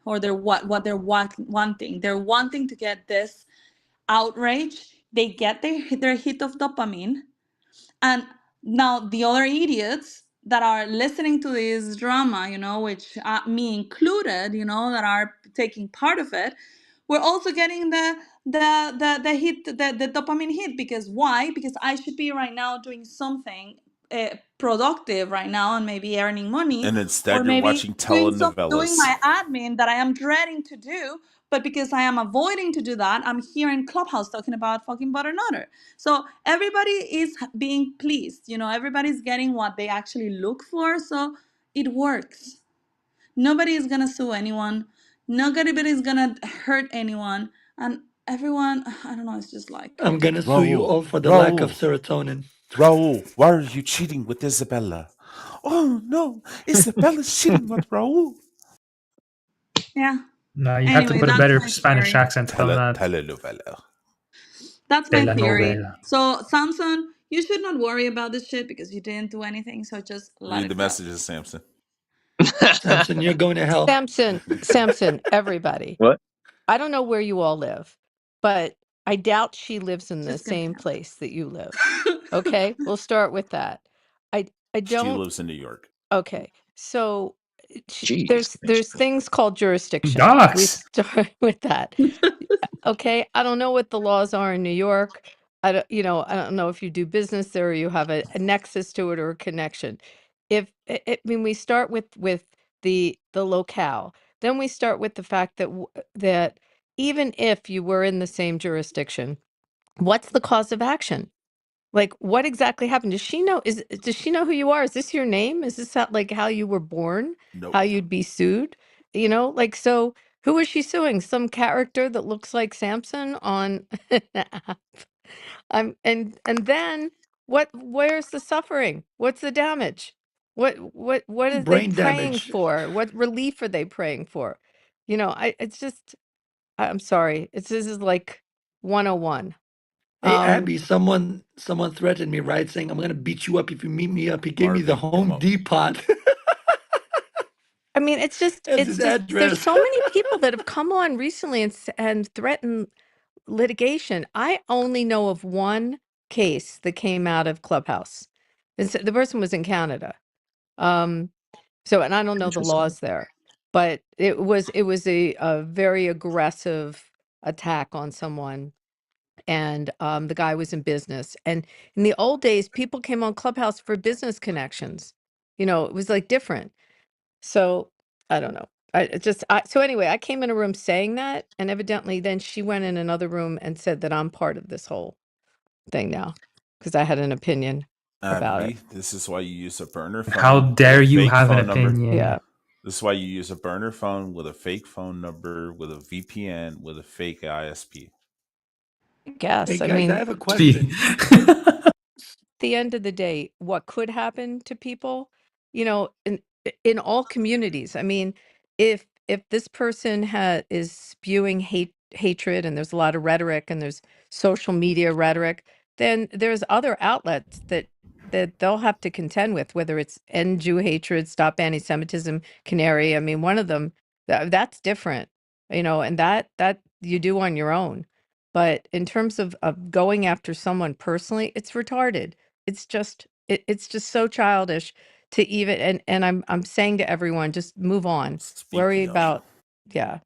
or they're what they're wanting. They're wanting to get this outrage. They get their hit of dopamine, and now the other idiots that are listening to this drama, which me included, that are taking part of it, we're also getting the hit, the dopamine hit. Because why? Because I should be right now doing something productive right now and maybe earning money, And or instead, you're maybe watching doing telenovelas. my admin that I am dreading to do. But because I am avoiding to do that, I'm here in Clubhouse talking about fucking butternut. So everybody is being pleased, everybody's getting what they actually look for. So it works. Nobody is gonna sue anyone. Nobody is gonna hurt anyone. And everyone, I don't know, it's just like, I'm gonna sue you Raul, all for the lack of serotonin. Raul, why are you cheating with Isabella? Oh no, Isabella's cheating with Raul. yeah. No, you have to Anyway, put a that's better my Spanish theory. accent on that. Telenovela. That's my theory. Telenovela. So Samson, you should not worry about this shit because you didn't do anything. So just let Read the it go. messages, Samson. Samson, you're going to hell. Samson, everybody. What? I don't know where you all live, but I doubt she lives in the Just gonna same place that you live. Okay, we'll start with that. I She don't. lives in New York. Okay, so Jeez. there's things called jurisdiction. We Docs. start with that. Okay, I don't know what the laws are in New York. I don't know if you do business there or you have a nexus to it or a connection. If I mean, we start with the locale, then we start with the fact that that even if you were in the same jurisdiction, what's the cause of action? Like, what exactly happened? Does she know who you are? Is this your name? Is this like how you were born? How Nope. you'd be sued? Like, so who is she suing? Some character that looks like Samson on an app. And then where's the suffering? What's the damage? What are they Brain praying damage. for? What relief are they praying for? It's just I'm sorry. This is like 101. Hey Um Abby, someone threatened me, right? Saying I'm gonna beat you up if you meet me up. He gave me the Marvin, come Home up. Depot I mean, it's just as his there's address. so many people that have come on recently and threatened litigation. I only know of one case that came out of Clubhouse. The person was in Canada. Um, and I don't know the Interesting. laws there, but it was a very aggressive attack on someone, and the guy was in business. And in the old days, people came on Clubhouse for business connections. It was like different. So I don't know. So anyway, I came in a room saying that, and evidently then she went in another room and said that I'm part of this whole thing now because I had an opinion about it. Abby, this is why you use a burner How phone with dare a you fake have an phone number. opinion? Yeah, This is why you use a burner phone with a fake phone number, with a VPN, with a fake ISP. I Hey guess. I guys, I mean, have a See. question. the end of the day, what could happen to people, in all communities. I mean, if this person is spewing hatred, and there's a lot of rhetoric, and there's social media rhetoric, then there's other outlets that they'll have to contend with, whether it's End Jew Hatred, Stop Anti-Semitism, Canary. I mean, one of them that's different, and that you do on your own. But in terms of going after someone personally, it's retarded. It's just so childish to even, and I'm saying to everyone, just move on. Worry Speaking of, about yeah,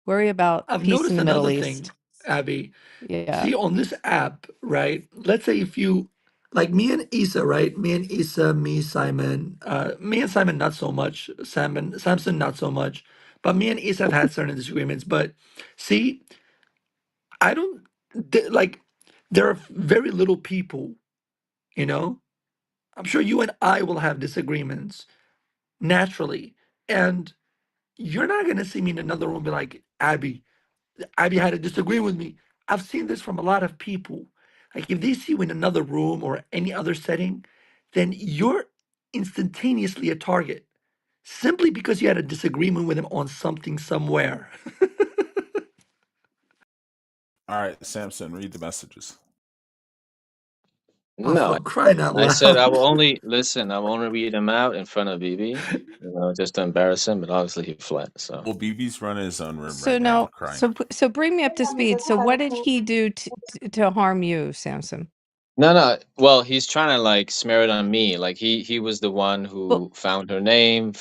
worry about I've peace in noticed the Middle another thing, East. Abby. Yeah. See, on this app, right? Let's say if you like me and Issa, right? Me and Issa, me and Simon not so much. Samson not so much. But me and Issa have had certain disagreements. But see, I don't like there are very little people, you know? I'm sure you and I will have disagreements naturally. And you're not gonna see me in another room and be like, Abby had to disagree with me. I've seen this from a lot of people. Like if they see you in another room or any other setting, then you're instantaneously a target simply because you had a disagreement with them on something somewhere. all right, Samson, read the messages. Oh, No, for crying out I said I loud. will only listen. I will only read him out in front of BB, just to embarrass him. But obviously he fled. So Well, BB's running his own room So right now, now, crying. so bring me up to speed. So what did he do to harm you, Samson? no, no. Well, he's trying to like smear it on me. Like he was the one Well, who found her name,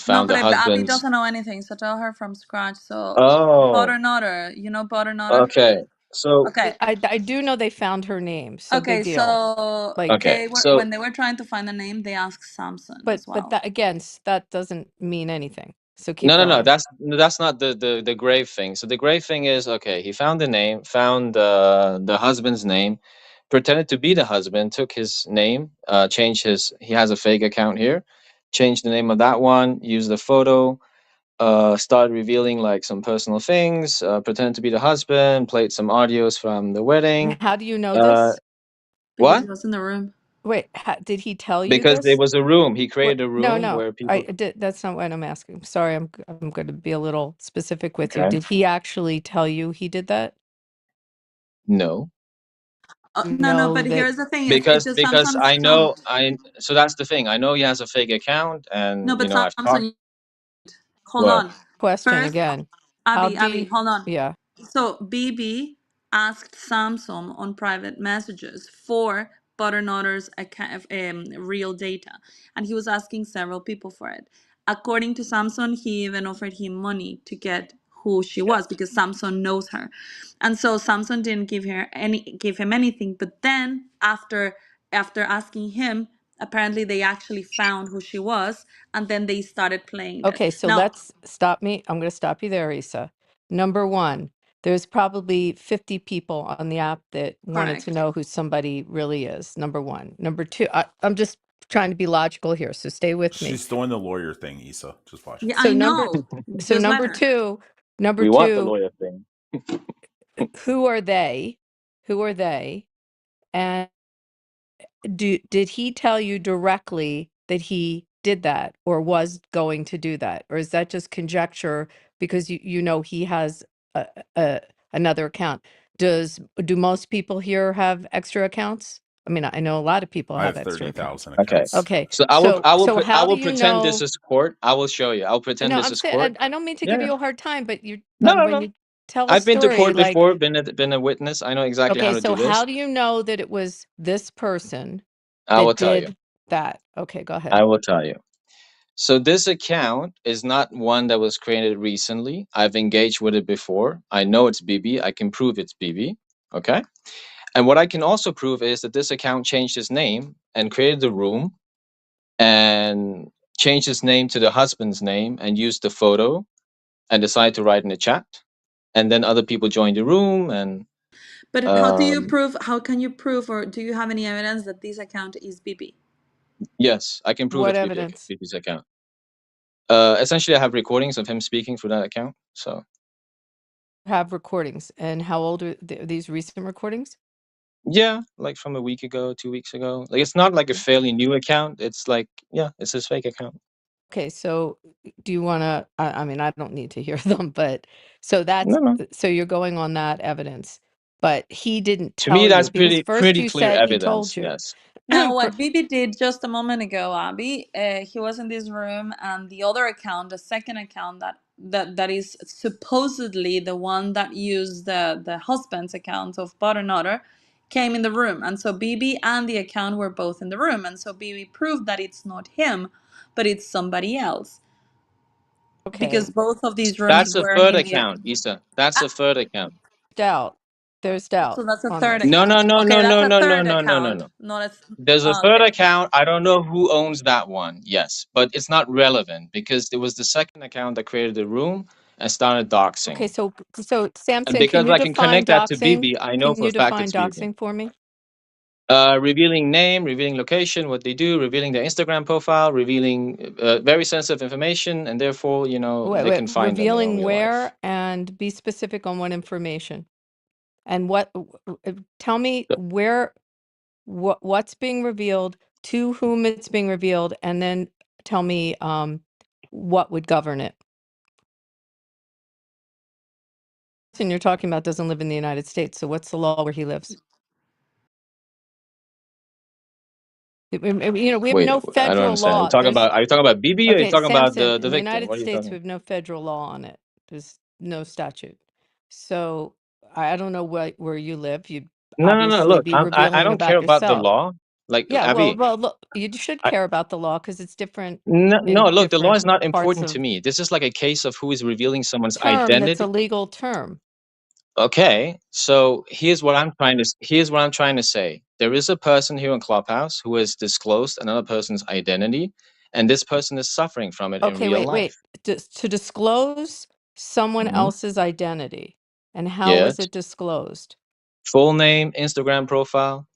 No, found but the Abby husband's. doesn't know anything, so tell her from scratch. So, Oh, butter nutter, you know butter nutter? okay. So Okay. I do know they found her name, so big Okay, deal. so Like, okay. they were So when they were trying to find the name, they asked Samson but as well. that again, that doesn't mean anything. So keep no, no, no. going. That's not the grave thing. So the grave thing is okay. He found the name, found the husband's name, pretended to be the husband, took his name, changed his. He has a fake account here, changed the name of that one, used the photo, started revealing like some personal things, pretended to be the husband, played some audios from the And wedding. how do you know Uh, this? Because what? he was in the room. Wait, did he tell you Because there this? was a room. He What? created a No, room no, where I people. did. That's not what I'm asking. Sorry, I'm going to be a little specific with you. Okay. Did he actually tell you he did that? No. No, Know but that? here's the thing: Because it's because Samson's I strong. know I so that's the thing. I know he has a fake account, No, and but I've talked. Samson, hold What? on. Question First, again. How do Abby, you? hold on. Yeah. So BB asked Samsung on private messages for Butternutter's account, real data, and he was asking several people for it. According to Samsung, he even offered him money to get who she was because Samsung knows her, and so Samsung didn't give him anything. But then after asking him, apparently they actually found who she was, and then they started playing this. Okay, so Now, let's stop me. I'm going to stop you there, Isa. Number one, there's probably 50 people on the app that wanted to correct. know who somebody really is. Number one. Number two, I'm just trying to be logical here, so stay with me. She's doing the lawyer thing, Issa. Just watch. Yeah, So I know. Just let her. number We want the two, lawyer thing. who are they? Who are they? And did he tell you directly that he did that or was going to do that, or is that just conjecture because you know he has a another account? Do most people here have extra accounts? I mean, I know a lot of people I have have extra accounts. 30,000 Okay. accounts. Okay, So so I how do will you pretend this know? is court. I will show you. I'll pretend No, this I'm is saying court. I don't mean to give Yeah. you a hard time, but you No, no, when no. you tell a I've been to story court like, before. Been a witness. I know exactly how okay, to so do how this. do you know that it was this person I will that tell you. did that? Okay, go I ahead. will tell you. So this account is not one that was created recently. I've engaged with it before. I know it's BB. I can prove it's BB. Okay. And what I can also prove is that this account changed its name and created the room and changed his name to the husband's name and used the photo and decided to write in the chat. And then other people joined the room and But how do you um, prove? How can you prove, or do you have any evidence that this account is BB? yes, I can prove What it's evidence? BB's account. Essentially, I have recordings of him speaking through that account. So Have recordings. And how old are these recent recordings? yeah, like from a week ago, 2 weeks ago. Like it's not like a fairly new account. It's like yeah, it's his fake account. Okay, so do you want to? I mean, I don't need to hear them, but so No, no. so you're going on that evidence, but he didn't To me, tell you that's because first pretty you clear said he evidence. told you. Yes. Now, For- what BB did just a moment ago, Abby, he was in this room, and the other account, the second account that is supposedly the one that used the husband's account of Butternutter, came in the room, and so BB and the account were both in the room, and so BB proved that it's not him, but it's somebody else okay, because both of these rooms That's a were third in the. account, Issa. That's Ah, a third account. doubt. There's doubt so that's a on third this. No, no, account. no, Okay, no, that's no, a no, no, third no, no, no, account, no. not a. There's a third Okay. account. I don't know who owns that one. Yes, but it's not relevant because it was the second account that created the room and started Okay, doxing. so And Samson, can because you I can define connect that to doxing? BB, I know Can for a you fact define it's BB. doxing for me? Revealing name, revealing location, what they do, revealing their Instagram profile, revealing very sensitive information, and therefore, they can find them, in Revealing real life. where and be specific on what information and what. Tell me So where what's being revealed, to whom it's being revealed, and then tell me what would govern it. And you're talking about doesn't live in the United States, so what's the law where he lives? You know, we have Wait, no I don't federal understand. law. There's Are you talking about Bibi or are you okay, talking about Samson, the in the victim? United What are you States, talking we about? have no federal law on it. There's no statute. So I don't know where you live. You'd No, no, no. obviously Look, be I revealing don't care about about the yourself. law. Like Yeah, Abby, well, look, you should care about the law because it's different no, no, in look, the law different is not parts important to of me. This is like a case of who is revealing someone's term that's a identity. legal term. Okay, so here's what I'm trying to say. There is a person here in Clubhouse who has disclosed another person's identity, and this person is suffering from it in Okay, real wait. life. To disclose someone Hmm. else's identity, and how was Yes. it disclosed? Full name, Instagram profile,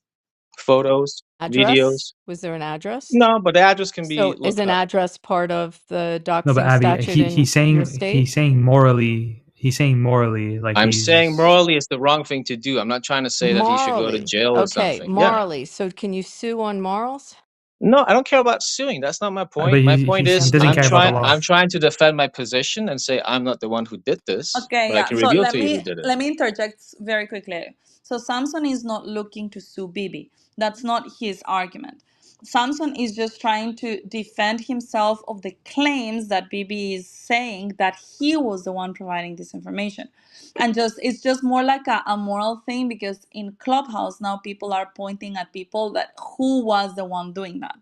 photos, Address? videos. Was there an address? No, but the address can be So is looked an up. address part of the No, but doxing Abby, statute in your state? he's saying morally, like I'm saying he's. morally it's the wrong thing to do. I'm not trying to say that he should go to Morally. jail or Okay, something. Yeah. morally. So can you sue on morals? No, I don't care about suing. That's not my But point. My point he Then is doesn't please care about the don't. law. I'm trying to defend my position and say I'm not the one who did this, Okay, but I yeah. can So reveal to you who did it. let me interject very quickly. So Samson is not looking to sue Bibi. That's not his argument. Samson is just trying to defend himself of the claims that Bibi is saying that he was the one providing this information. And just it's just more like a moral thing because in Clubhouse now people are pointing at people that who was the one doing that.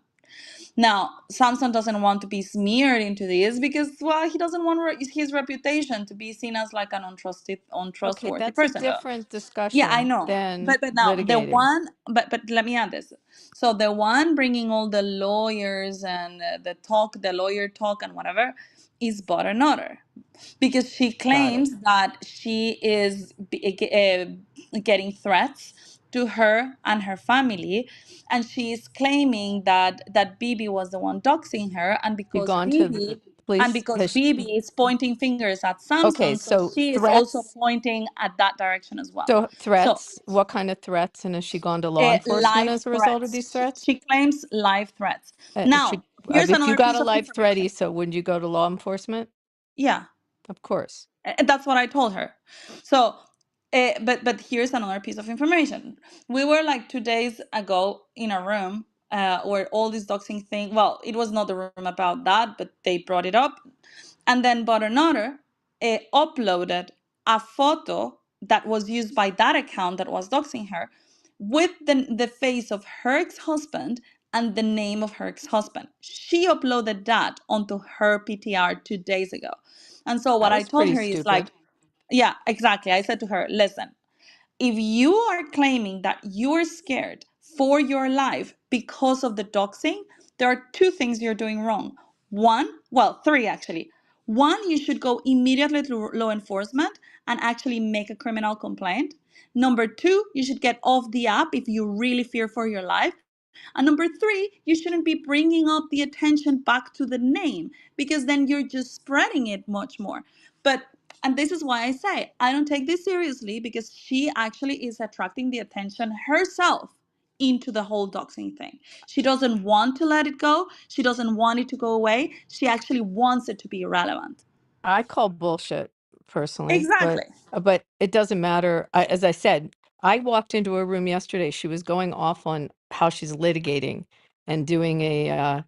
Now, Samson doesn't want to be smeared into this because, well, he doesn't want his reputation to be seen as like an Okay, untrustworthy that's a person. different Yeah, I discussion know. than But now the litigating. one, but let me add this. So the one bringing all the lawyers and the lawyer talk and whatever, is Butter because she Got it. claims that she is getting threats to her and her family, and she is claiming that Bibi was the one doxing her, You gone to police? Because Has Bibi is pointing fingers at okay, Samson, so so she is also threats. pointing at that direction as well. So So threats. What kind of threats? And has she gone to law enforcement live as a result of these threats. threats? She claims live threats. She, Now, here's if you another got piece a of life threat, information. Issa, wouldn't you go to law enforcement? Yeah. Of course. That's what I told her. So, but here's another piece of information. We were like 2 days ago in a room where all this doxing thing. Well, it was not the room about that, but they brought it up, and then Butternutter uploaded a photo that was used by that account that was doxing her, with the face of her ex-husband and the name of her ex-husband. She uploaded that onto her PTR 2 days ago. And so what That I was told pretty her is like, stupid. yeah, exactly. I said to her, listen, if you are claiming that you're scared for your life because of the doxing, there are two things you're doing wrong. One, well, three actually. One, you should go immediately to law enforcement and actually make a criminal complaint. Number two, you should get off the app if you really fear for your life. And number three, you shouldn't be bringing up the attention back to the name because then you're just spreading it much more. But and this is why I say I don't take this seriously because she actually is attracting the attention herself into the whole doxing thing. She doesn't want to let it go. She doesn't want it to go away. She actually wants it to be relevant. I call bullshit personally, Exactly. but it doesn't matter. As I said, I walked into a room yesterday. She was going off on how she's litigating and doing a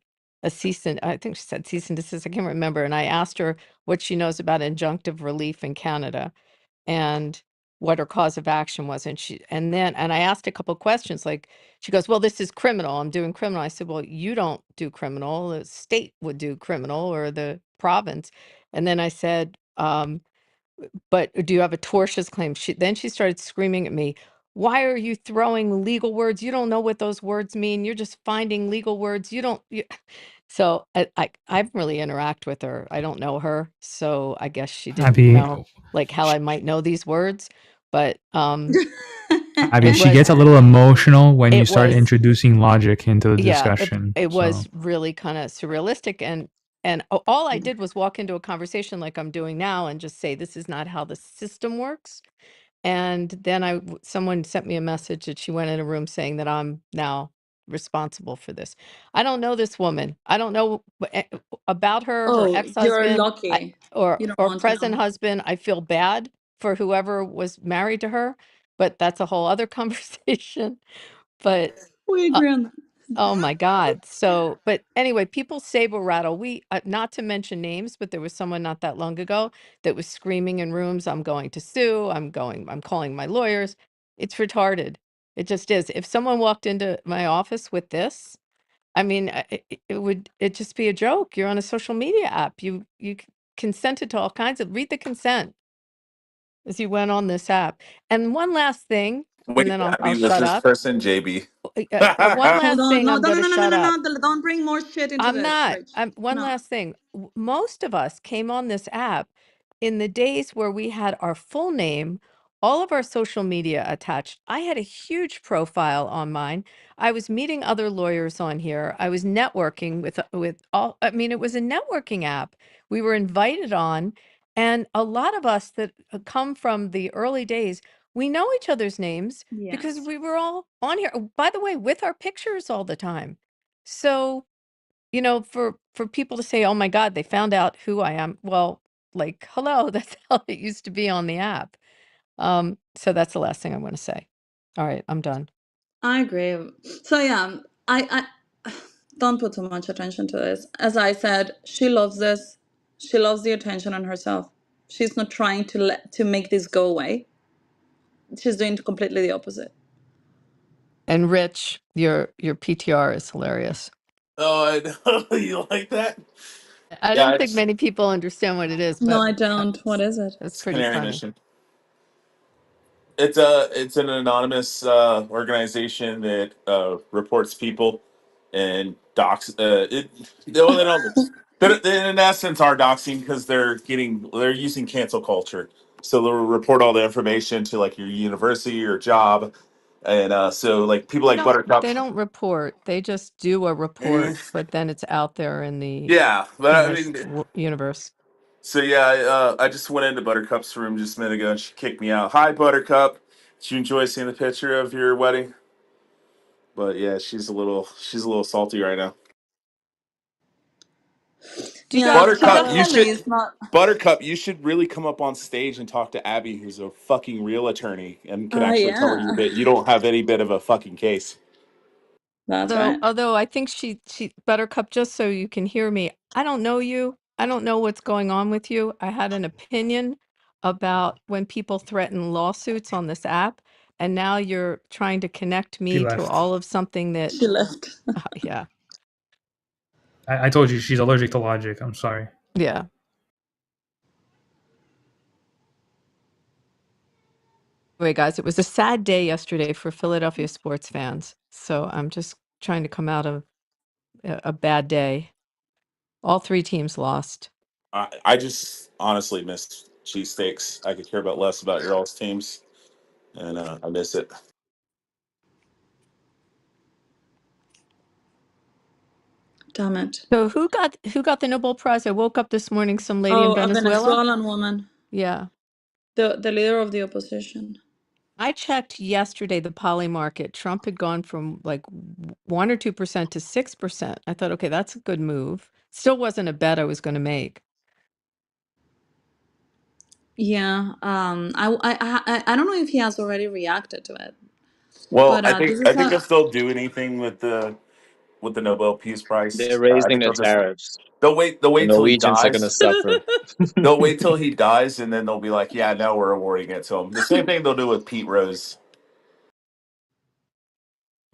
cease and I think she said cease and desist. I can't remember. And I asked her what she knows about injunctive relief in Canada and what her cause of action was. And I asked a couple questions like she goes, well, this is criminal. I'm doing criminal. I said, well, you don't do criminal. The state would do criminal or the province. And then I said, but do you have a tortious claim? Then she started screaming at me. Why are you throwing legal words? You don't know what those words mean. You're just finding legal words. You don't. So I don't really interact with her. I don't know her, so I guess she didn't Abby, know like how I might know these words. But Abby, it she was gets a little emotional when you it start was introducing logic into the yeah, discussion. it So was really kind of surrealistic and all I did was walk into a conversation like I'm doing now and just say this is not how the system works. And then someone sent me a message that she went in a room saying that I'm now responsible for this. I don't know this woman. I don't know about her Oh, you're ex-husband, lucky. You don't or want to present know. husband. I feel bad for whoever was married to her, but that's a whole other conversation. But We uh, agree on that. Oh my God. So, but anyway, people saber rattle. Not to mention names, but there was someone not that long ago that was screaming in rooms, I'm going to sue. I'm calling my lawyers. It's retarded. It just is. If someone walked into my office with this, I mean, it just be a joke. You're on a social media app. You consented to all kinds of, read the consent as you went on this app. And one last thing, and Wait, then I'll Abby, was shut this up. person JB? One Hold last on. thing, No, I'm no, going no, to no, no, shut no, up. no. Don't bring more shit into I'm this, not. Rich. One No. last thing. Most of us came on this app in the days where we had our full name, all of our social media attached. I had a huge profile on mine. I was meeting other lawyers on here. I was networking with all, I mean, it was a networking app. We were invited on, and a lot of us that come from the early days, we know each other's names because Yes. we were all on here. By the way, with our pictures all the time. So, for people to say, "Oh my God, they found out who I am." Well, like, hello, that's how it used to be on the app. So that's the last thing I want to say. All right, I'm done. I agree. So yeah, I don't put too much attention to this. As I said, she loves this. She loves the attention on herself. She's not trying to make this go away. She's doing completely the opposite. And Rich, your PTR is hilarious. Oh, I know. You like that? I Yeah, don't think many people understand what it is, No, but I don't. What it's is it? it's it's pretty Canary funny. Mission. It's an anonymous organization that reports people and docs. Well, they don't. They in essence are doxing because they're using cancel culture. So they'll report all the information to like your university or job, and so like people like Buttercup. They don't report. They just do a Eh, report, but then it's out there in the yeah, but I mean, universe. so yeah, I just went into Buttercup's room just a minute ago, and she kicked me out. Hi, Buttercup. Did you enjoy seeing the picture of your wedding? But yeah, she's a little salty right now. Do you Yeah, guys she follow? definitely is not. Buttercup, you should really come up on stage and talk to Abby, who's a fucking real attorney, and can actually tell her Yeah, that you don't have any bit of a fucking case. that's So, right. although I think she Buttercup, just so you can hear me, I don't know you. I don't know what's going on with you. I had an opinion about when people threaten lawsuits on this app, and now you're trying to connect She me to left. all of something that, She left. yeah, I told you she's allergic to logic. I'm sorry. yeah. Anyway, guys, it was a sad day yesterday for Philadelphia sports fans. So I'm just trying to come out of a bad day. All three teams lost. I just honestly miss cheesesteaks. I could care about less about your all's teams, and I miss it. Damn it. So who got the Nobel Prize? I woke up this morning, some lady in Oh, a Venezuela. Venezuelan woman, Yeah. the leader of the opposition. I checked yesterday the poly market. Trump had gone from like 1 or 2% to 6%. I thought, okay, that's a good move. Still wasn't a bet I was going to make. Yeah. I don't know if he has already reacted to it, Well, but I this think is I think a they'll still do anything with the Nobel Peace They're Prize. I raising think the they'll just tariffs. they'll The wait till he Norwegians are gonna dies. suffer. They'll wait till he dies, and then they'll be like, "Yeah, now we're awarding it to him." The same thing they'll do with Pete Rose.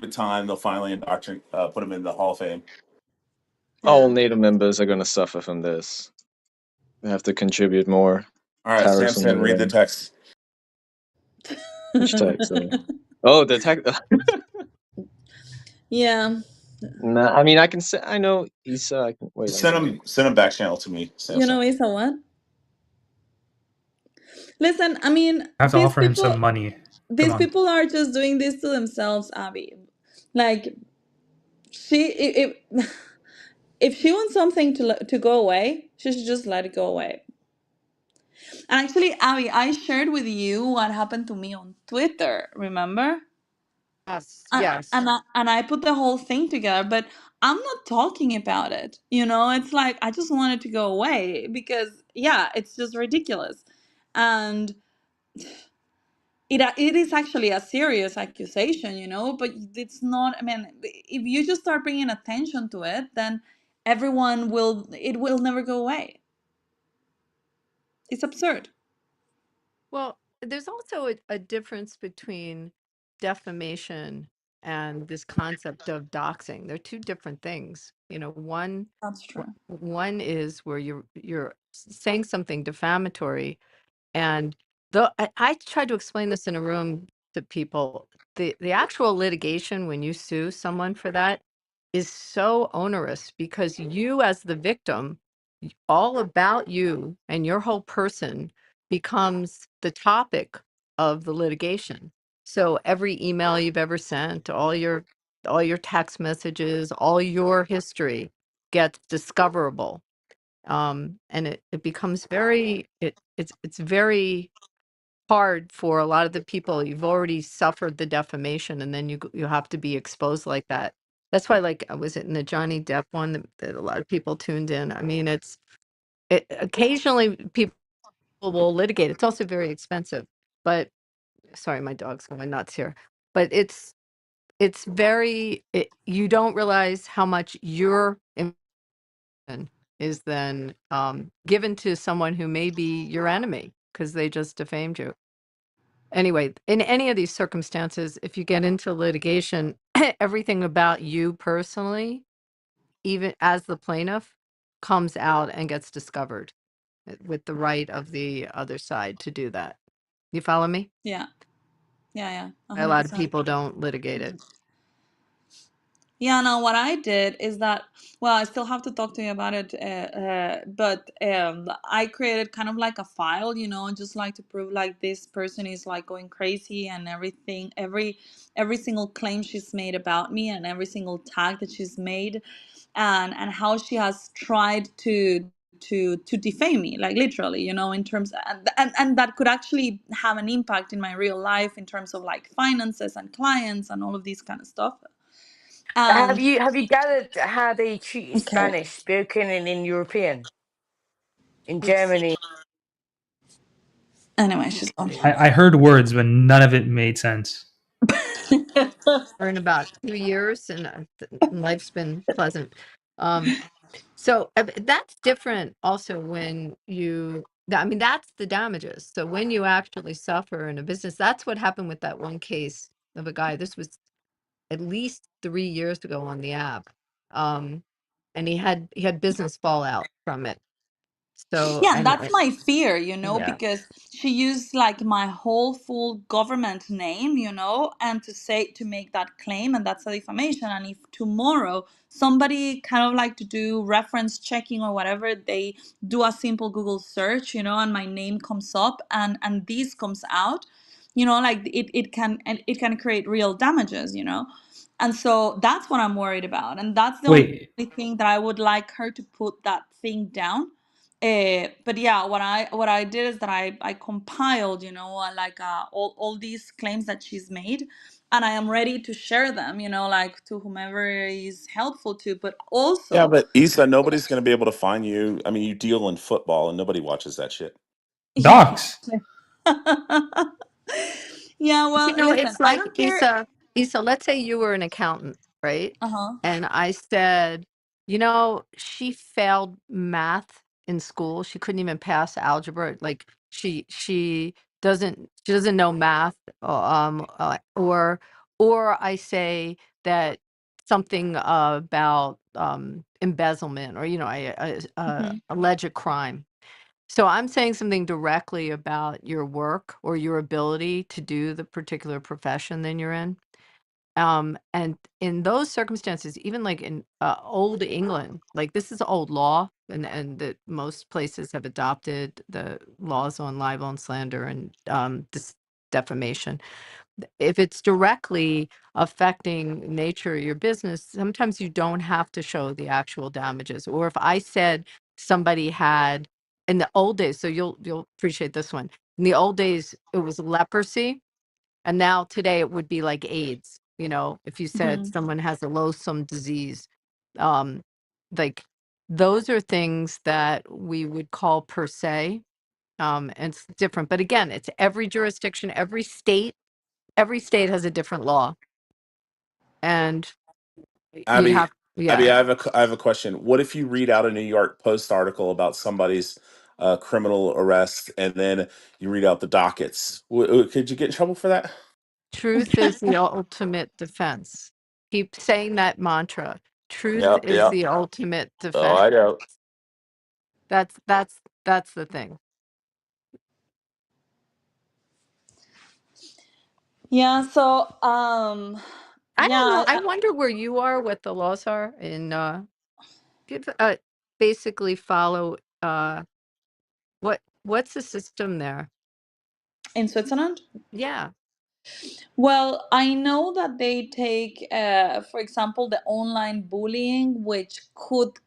The time they'll finally put him in the Hall of Fame. All yeah. NATO members are gonna suffer from this. They have to contribute more All right, tariffs on Samson, read the everything. text. Which tax? Oh, the tax. Yeah. Nah, I mean, I can say I know Issa. I can wait. I'm gonna. Send him back channel to me, You Samson. know, Isa, what? Listen, I mean, I have to offer him some money. Come these on. people are just doing this to themselves, Abby. Like, she, if she wants something to go away, she should just let it go away. And actually, Abby, I shared with you what happened to me on Twitter, remember? Yes, And yes. and I put the whole thing together, but I'm not talking about it. You know, it's like I just want it to go away because yeah, it's just ridiculous. And it is actually a serious accusation, you know, but it's not. I mean, if you just start bringing attention to it, then everyone will. It will never go away. It's absurd. Well, there's also a difference between defamation and this concept of doxing. They're two different things. You know, That's true. one is where you're saying something defamatory, and I tried to explain this in a room to people. The actual litigation when you sue someone for that is so onerous because you, as the victim, all about you and your whole person becomes the topic of the litigation. So every email you've ever sent, all your text messages, all your history gets discoverable. And it becomes it's very hard for a lot of the people. You've already suffered the defamation, and then you have to be exposed like that. That's why, like, was it in the Johnny Depp one that a lot of people tuned in? I mean, occasionally people will litigate. It's also very expensive. But sorry, my dog's going nuts here. But you don't realize how much your information is then given to someone who may be your enemy because they just defamed you. Anyway, in any of these circumstances, if you get into litigation, everything about you personally, even as the plaintiff, comes out and gets discovered with the right of the other side to do that. You follow me? Yeah. Yeah. A lot of 100%. people don't litigate it. Yeah, no, what I did is that, well, I still have to talk to you about it, but I created kind of like a file, you know, just like to prove like this person is like going crazy and everything, every single claim she's made about me and every single tag that she's made, and how she has tried to defame me, like literally, you know, in terms, and that could actually have an impact in my real life in terms of like finances and clients and all of these kind of stuff. Have And you gathered how they treated okay. Spanish spoken in European, in Germany? Anyway, she's gone. I heard words, but none of it made sense. For in about 2 years, and life's been pleasant. So that's different also when I mean, that's the damages. So when you actually suffer in a business, that's what happened with that one case of a guy. This was at least 3 years ago on the app. And he had business fallout from it. So, Yeah, and and that's my fear, you know, yeah. because she used like my whole full government name, you know, and to make that claim, and that's a defamation. And if tomorrow somebody kind of like to do reference checking or whatever, they do a simple Google search, you know, and my name comes up and this comes out, you know, like it can create real damages, you know. And so that's what I'm worried about. And that's the only Wait, thing that I would like her to put that thing down. But yeah, what I did is that I compiled, you know, all these claims that she's made, and I am ready to share them, you know, like to whomever is helpful to. But Yeah, also, but Issa, nobody's going to be able to find you. I mean, you deal in football, and nobody watches that shit. yeah, docs. exactly. Yeah, well, listen, It's I like don't care. Isa, let's say you were an accountant, right? Uh huh. And I said, she failed math in school. She couldn't even pass algebra. Like she doesn't know math. Or I say that something about embezzlement, or alleged crime. So I'm saying something directly about your work or your ability to do the particular profession that you're in. And in those circumstances, even like in old England, like this is old law, and that most places have adopted the laws on libel and slander and defamation. If it's directly affecting nature of your business, sometimes you don't have to show the actual damages. Or if I said somebody had in the old days, so you'll appreciate this one. In the old days, it was leprosy, and now today it would be like AIDS. If you said Hmm. someone has a loathsome disease, um, like those are things that we would call per se. And it's different. But again, it's every jurisdiction, every state has a different law. And you'd Abby, have, yeah. I have a question. What if you read out a New York Post article about somebody's criminal arrest, and then you read out the dockets? Could you get in trouble for that? Truth is the ultimate defense. Keep saying that mantra. Truth Yep, is yep. the ultimate Oh, defense. I know. That's the thing. Yeah, so I don't know. yeah, I wonder where you are, what the laws are in give basically follow what's the system there? in Switzerland. Yeah. Well, I know that they take, for example, the online bullying, which could,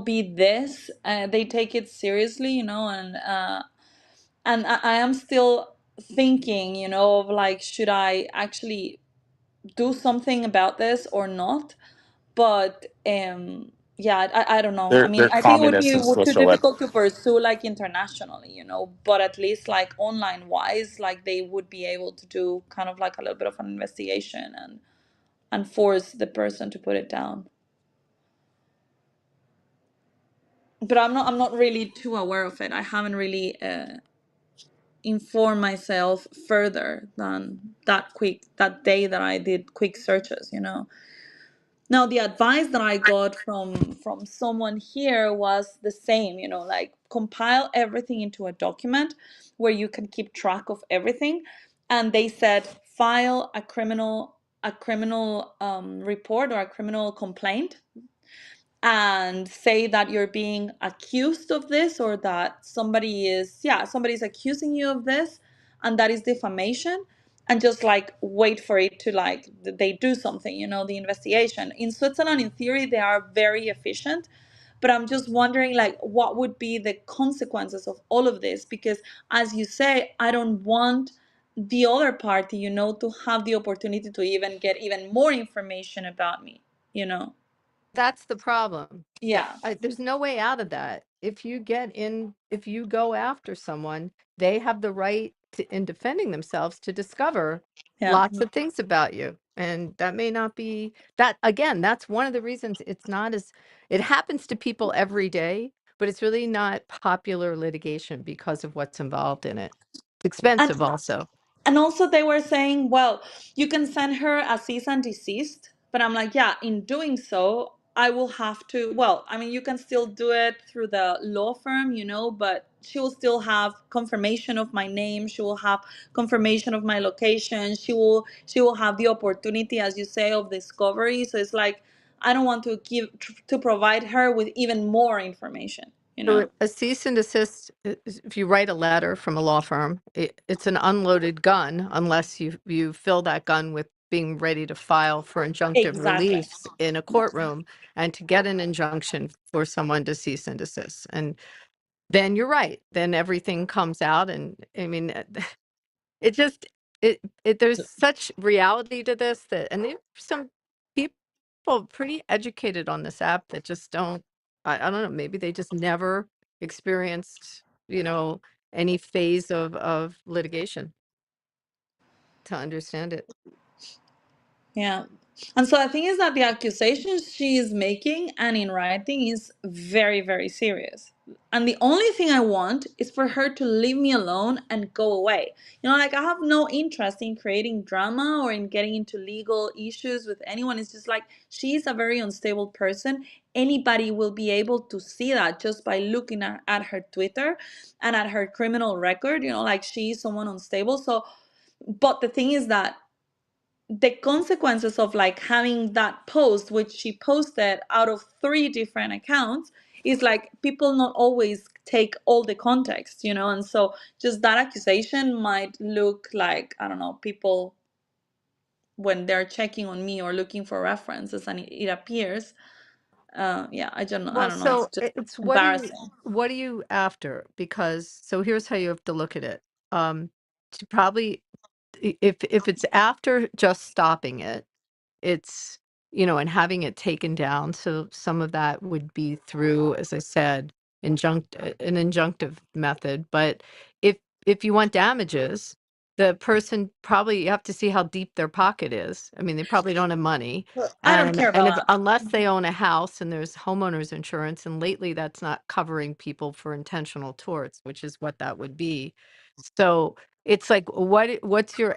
be this. They take it seriously, and I am still thinking, of like, should I actually do something about this or not? But yeah, I don't know. I mean, They're I think it would communists be in too Switzerland. difficult to pursue like internationally, but at least like online wise, like they would be able to do kind of like a little bit of an investigation and force the person to put it down. But I'm not really too aware of it. I haven't really informed myself further than that day that I did quick searches. Now, the advice that I got from someone here was the same, like compile everything into a document where you can keep track of everything. And they said file a criminal report or a criminal complaint and say that you're being accused of this, or that somebody's accusing you of this, and that is defamation. And just like wait for it to like they do something, the investigation in Switzerland. In theory, they are very efficient, but I'm just wondering like what would be the consequences of all of this, because as you say, I don't want the other party, to have the opportunity to even get even more information about me, you know That's the problem. yeah. There's no way out of that. If you go after someone, they have the right to, in defending themselves, to discover Yeah. lots of things about you. And that may not be that, again, that's one of the reasons it's not as, it happens to people every day, but it's really not popular litigation because of what's involved in it. It's And expensive also. and also they were saying, well, you can send her a cease and desist, but I'm like, yeah, in doing so, I will have to, well, I mean, you can still do it through the law firm, but she will still have confirmation of my name, she will have confirmation of my location, she will have the opportunity, as you say, of discovery. So it's like I don't want to provide her with even more information, you So know. a cease and desist, if you write a letter from a law firm, it's an unloaded gun unless you fill that gun with being ready to file for injunctive Exactly. relief in a courtroom and to get an injunction for someone to cease and desist. And then you're right. Then everything comes out. And I mean, it just there's such reality to this, that, and there's some people pretty educated on this app that just don't, I don't know, maybe they just never experienced, any phase of litigation to understand it. Yeah. And so the thing is that the accusations she is making and in writing is very, very serious. And the only thing I want is for her to leave me alone and go away. Like I have no interest in creating drama or in getting into legal issues with anyone. It's just like she's a very unstable person. Anybody will be able to see that just by looking at her Twitter and at her criminal record, like she's someone unstable. So, but the thing is that the consequences of like having that post, which she posted out of three different accounts, is like people not always take all the context, and so just that accusation might look like, I don't know, people when they're checking on me or looking for references, and it appears, yeah, I Well, don't know, it's so just it's embarrassing. what are you after? Because so here's how you have to look at it. To probably, if it's after just stopping it, it's, and having it taken down. So some of that would be through, as I said, injunctive method. But if you want damages, the person probably, you have to see how deep their pocket is. I mean, they probably don't have money, I don't care and about if that. unless they own a house and there's homeowners insurance, and lately that's not covering people for intentional torts, which is what that would be. So it's like, what's your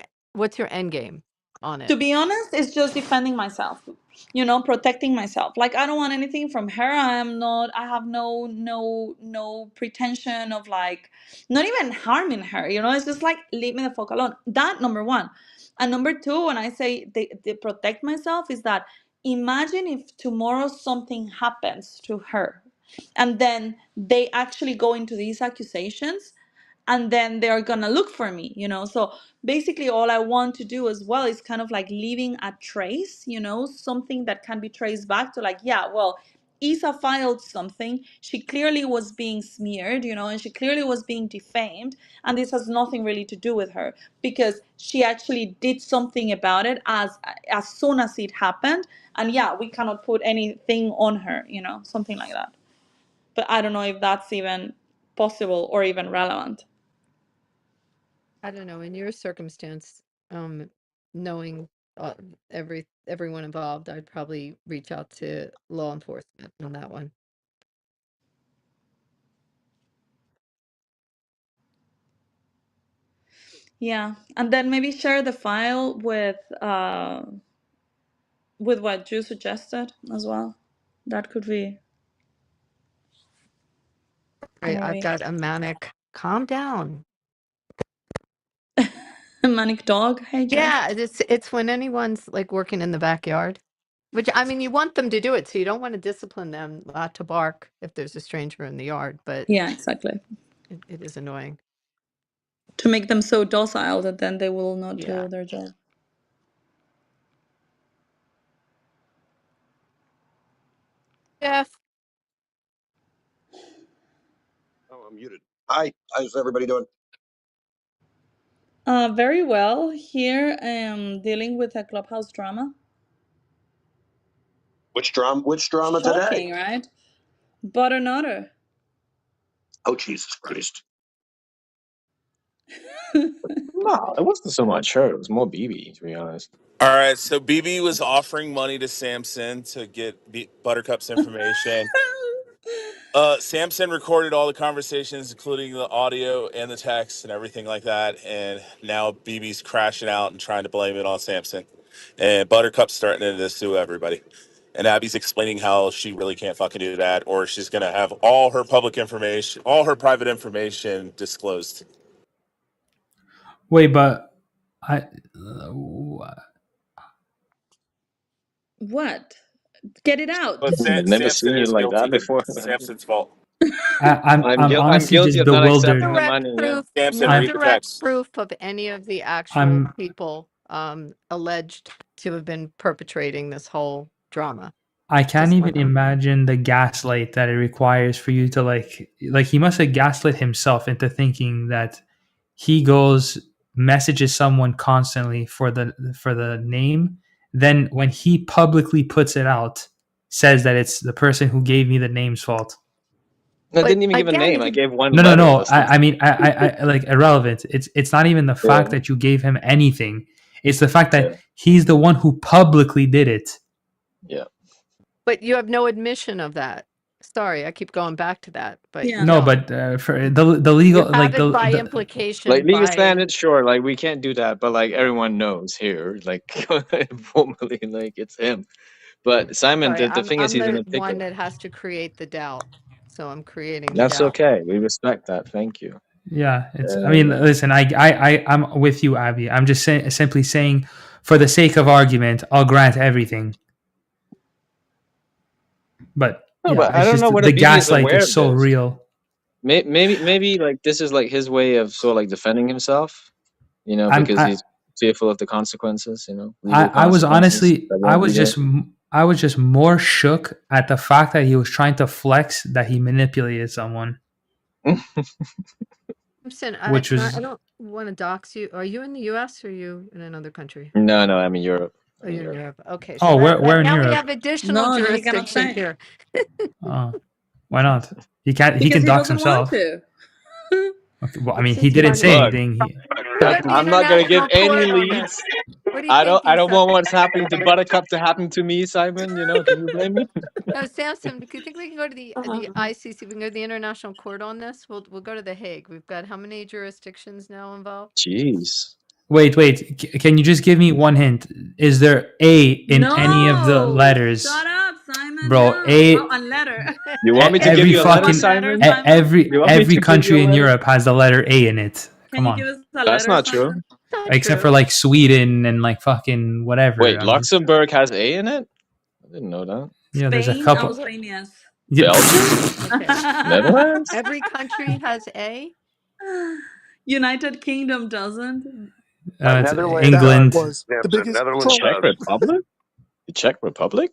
end game on To it? be honest, it's just defending myself, protecting myself. Like, I don't want anything from her. I have no pretension of, like, not even harming her. It's just like, leave me the fuck alone. That, number one. And number two, when I say they protect myself, is that, imagine if tomorrow something happens to her, and then they actually go into these accusations, and then they're gonna look for me. So basically, all I want to do as well is kind of like leaving a trace, something that can be traced back to, like, yeah, well, Isa filed something. She clearly was being smeared, and she clearly was being defamed, and this has nothing really to do with her, because she actually did something about it as soon as it happened. And yeah, we cannot put anything on her, something like that. But I don't know if that's even possible or even relevant. I don't know. In your circumstance, knowing uh, everyone involved, I'd probably reach out to law enforcement on that one. Yeah, and then maybe share the file with what you suggested as well. That could be Right, a I've way. got a manic. Calm down. A manic dog. Hey, Jay. Yeah, it's when anyone's like working in the backyard, which I mean, you want them to do it, so you don't want to discipline them not to bark if there's a stranger in the yard, but Yeah, exactly. it is annoying. To make them so docile that then they will not Yeah. do their job. Jeff, Oh, I'm muted. Hi, how's everybody doing? Very well. Here I am dealing with a clubhouse drama. Which drama? Which drama today? Shocking, right? But another. Oh, Jesus Christ! No, it wasn't so much her. It was more BB, to be honest. All right, so BB was offering money to Samson to get Buttercup's information. Samson recorded all the conversations, including the audio and the text and everything like that. And now BB's crashing out and trying to blame it on Samson. And Buttercup's starting to sue everybody. And Abby's explaining how she really can't fucking do that, or she's going to have all her public information, all her private information disclosed. Wait, but I. What? Get it out. But I've never Samson seen you is like guilty. that before. It's Samson's fault. I'm I'm honestly guilty just of not bewildered. accepting the direct money. Yeah. proof, Samson, no I'm read the direct text. proof of any of the actual I'm people alleged to have been perpetrating this whole drama. I can't Just even one. imagine the gaslight that it requires for you to like he must have gaslit himself into thinking that he goes messages someone constantly for the name, then when he publicly puts it out says that it's the person who gave me the name's fault. No, I But didn't even give a again, name. if I you gave one No, no, letter. no. That's it. I mean, I like irrelevant. It's not even the Yeah, fact that you gave him anything. It's the fact yeah, that he's the one who publicly did it. yeah. but you have no admission of that. Sorry, I keep going back to that, but you Yeah. No, don't. but for the You legal have it by the implication Like legal by standards, sure. Like we can't do that, but like everyone knows here, like formally, like it's him. But Simon, sorry, the thing is, I'm he's in the a one pickle. that has to create the doubt. So I'm creating the That's doubt. okay. We respect that. Thank you. yeah. It's. I mean, Um, listen. I'm with you, Abby. I'm just simply saying, for the sake of argument, I'll grant everything. But no, but yeah, I it's don't know just whether the BB is gaslight aware is of so this. real. Maybe like this is like his way of sort of like defending himself, I'm. because he's fearful of the consequences, legal I was consequences honestly. that won't be there. I was just more shook at the fact that he was trying to flex that he manipulated someone, Simpson, which I was. don't want to dox you. Are you in the U.S. or are you in another country? No, no, I'm in Europe. Oh, I'm in you're in Europe. Europe. Okay, so Oh, that where in now we Europe? have additional No, you cannot jurisdiction say. here. Oh, why not? He can't. He because can he dox doesn't want himself. to. Okay, well, I It's mean, he just didn't say funny. Look, anything. We'll go to the I'm not gonna give international any court on leads. this. What do you think, I don't Isa? want what's happening to Buttercup to happen to me, Simon. You know, can you blame me? No, Samson, do you think we can go to Uh-huh. the ICC? We can go to the international court on this. We'll go to the Hague. We've got how many jurisdictions now involved? Jeez. Wait. Can you just give me one hint? Is there A in any of the No, letters, shut up, Simon. bro? No. Oh, A and letter. You want me to Can you give every give you a us letter, one fucking letter, Simon? Simon? You want me every to give you country a in letter? Europe has the letter A in it. Can Come you on, give us a That's letter, not true. Simon? Not except true. for like Sweden and like fucking whatever. Wait, I mean, Luxembourg has A in it? I didn't know that. there's a Spain? Oh, couple. Spain, yes. Yeah, Belgium? Okay. Netherlands? Every country has A. United Kingdom doesn't. it's Netherlands That does. England. was the Samson. biggest Netherlands Czech troll. does. Republic? The Czech Republic?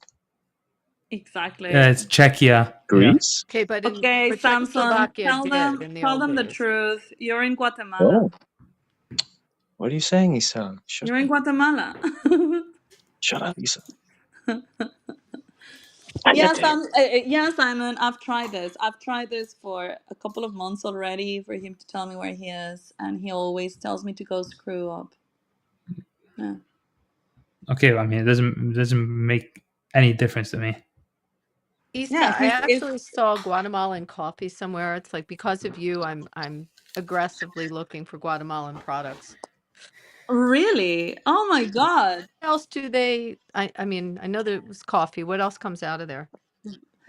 Exactly. It's Czechia. Yeah. Greece? Okay, but Okay, Samson, Czechoslovakia did in the tell old them the days. truth. You're in Guatemala. Oh, what are you saying, Isa? Shut You're in up. Guatemala. Shut up, Isa. Yes, Cállate. yeah, Simon. I've tried this. I've tried this for a couple of months already for him to tell me where he is, and he always tells me to go screw up. Yeah. Okay. I mean, it doesn't make any difference to me. Isa, Yeah. I It's actually saw Guatemalan coffee somewhere. It's like because of you, I'm aggressively looking for Guatemalan products. really. Oh my God. What else do they? I mean, I know there was coffee. What else comes out of there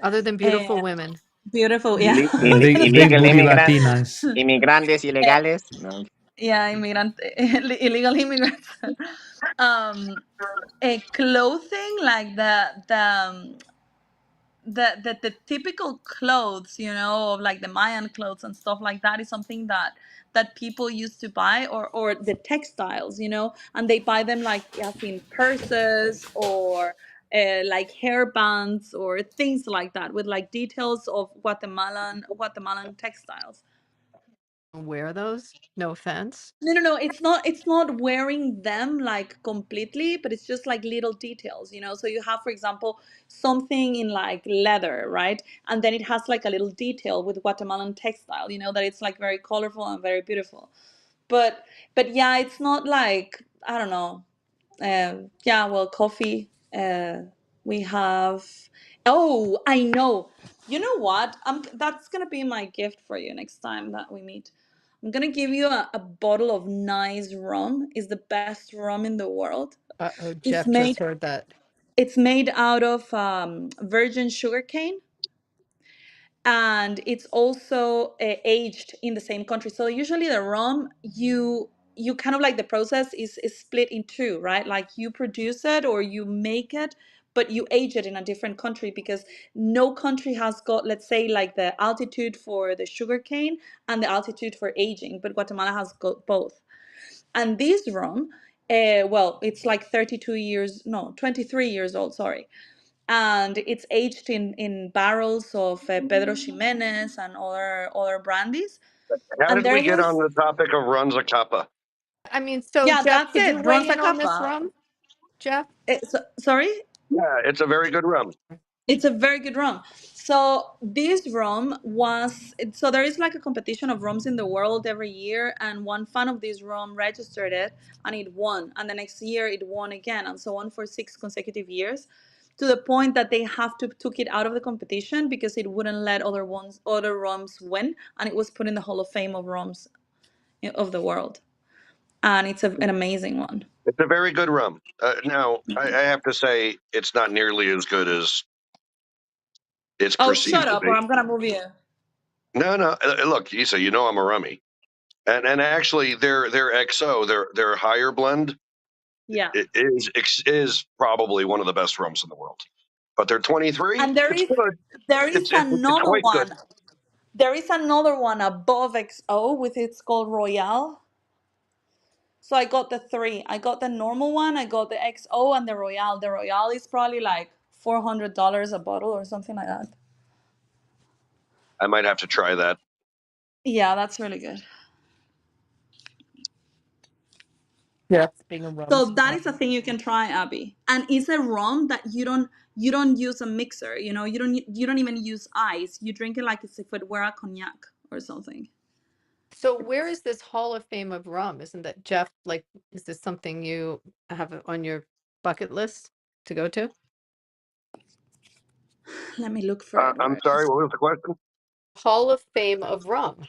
other than Eh, beautiful women? beautiful. Yeah. Big Illegal booty immigrants, Latinas. inmigrantes Eh, ilegales. No. yeah, immigrant, illegal immigrants. um, clothing like the typical clothes, of like the Mayan clothes and stuff like that is something that people used to buy, or the textiles, and they buy them like as in purses or like hairbands or things like that with like details of Guatemalan textiles. Wear those? No offense. No. It's not wearing them like completely, but it's just like little details, So you have, for example, something in like leather, right? And then it has like a little detail with Guatemalan textile, that it's like very colorful and very beautiful. But yeah, it's not like, I don't know. Yeah, well, coffee. We have. Oh, I know. You know what? That's gonna be my gift for you next time that we meet. I'm gonna give you a bottle of nice rum. It's the best rum in the world. Uh-oh, It's Jeff just made. heard that. It's made out of virgin sugarcane, and it's also aged in the same country. So usually the rum, you kind of like the process is split in two, right? Like you produce it or you make it, but you age it in a different country because no country has got, let's say, like the altitude for the sugarcane and the altitude for aging, but Guatemala has got both. And this rum, well, it's like 32 years, no, 23 years old, sorry, and it's aged in barrels of Pedro Ximenez and other brandies. How And did we there get on was, the topic of Runza Kappa? I mean, so yeah, Jeff, that's could you it, weigh Bronza in on this Kappa. rum, Jeff? Sorry. Yeah, it's a very good rum. It's a very good rum. So this rum was, so there is like a competition of rums in the world every year, and one fan of this rum registered it and it won, and the next year it won again, and so on for 6 consecutive years, to the point that they have to took it out of the competition because it wouldn't let other rums win, and it was put in the Hall of Fame of rums of the world, and it's an amazing one. It's a very good rum. Now, I have to say, it's not nearly as good as it's Oh, shut perceived to up, or be. I'm gonna move you. No. Look, Isa, you know I'm a rummy, and actually, their XO, their higher blend, Yeah. is probably one of the best rums in the world. But they're 23. And there It's is good. there is It's another quite good. one. There is another one above XO with it's called Royale. So I got the three. I got the normal one, I got the XO and the Royale. The Royale is probably like $400 a bottle or something like that. I might have to try that. Yeah, that's really good. Jeff being a rum So that is a snob. thing you can try, Abby. And it's a rum that you don't use a mixer. You don't even use ice. You drink it like as if it were a cognac or something. So where is this Hall of Fame of rum? Isn't that Jeff? Like, is this something you have on your bucket list to go to? Let me look for it. I'm Where sorry. is What was the question? Hall of Fame of rum.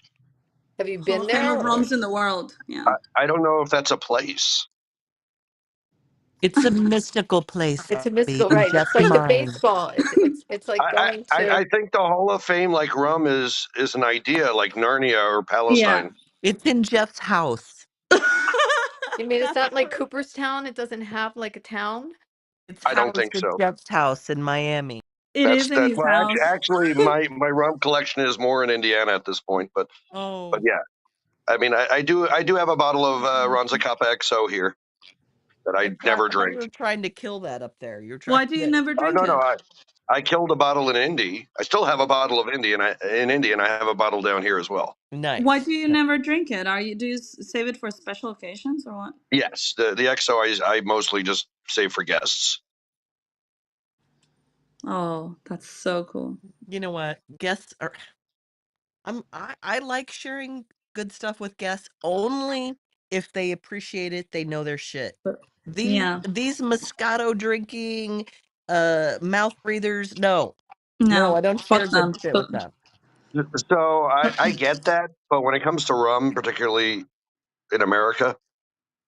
Have you Hall been of Fame there? of Or rums in the world? Yeah. I don't know if that's a place. It's a mystical place, it's a Abby, mystical, in right? It's Jeff's like the mind. baseball. It's like going I to. think the Hall of Fame, like rum, is an idea, like Narnia or Yeah. Palestine. It's in Jeff's house. You mean it's That's not like funny. Cooperstown? It doesn't have like a town? It's I don't housed think at so. Jeff's house in Miami. It is in That's his well, house. actually, my rum collection is more in Indiana at this point. But Oh, yeah, I mean, I do have a bottle of Ronzacapa XO here that I I thought never you drank. were trying to kill that up there. You're trying Why do you to. never Oh drink no, no, it? I killed a bottle in Indy. I still have a bottle of Indy, and I have a bottle down here as well. Why Nice. do you never drink it? Do you save it for special occasions or what? Yes, the XO I mostly just save for guests. Oh, that's so cool. You know what? Guests are. I like sharing good stuff with guests only if they appreciate it. They know their shit. But yeah, These Moscato drinking, mouth breathers. No, no, no, I don't share fuck good them. shit with them. So I get that, but when it comes to rum, particularly in America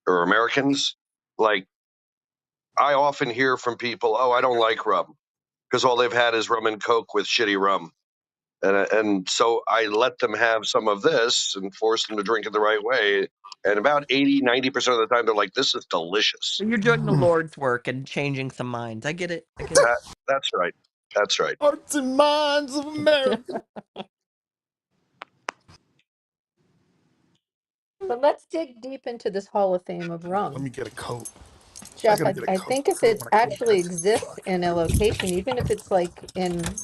or Americans, like I often hear from people, "Oh, I don't like rum," because all they've had is rum and coke with shitty rum. And so I let them have some of this and force them to drink it the right way. And about 80-90% of the time, they're like, this is delicious. You're doing the Lord's work and changing some minds. I get it. I get That's right. That's right. Hearts and minds of it. America. But let's dig deep into this Hall of Fame of Let rum. me get a coat. I Jeff, gotta I, get a I coat. think if I don't it want a coat actually yet. exists in a location, even if it's like in,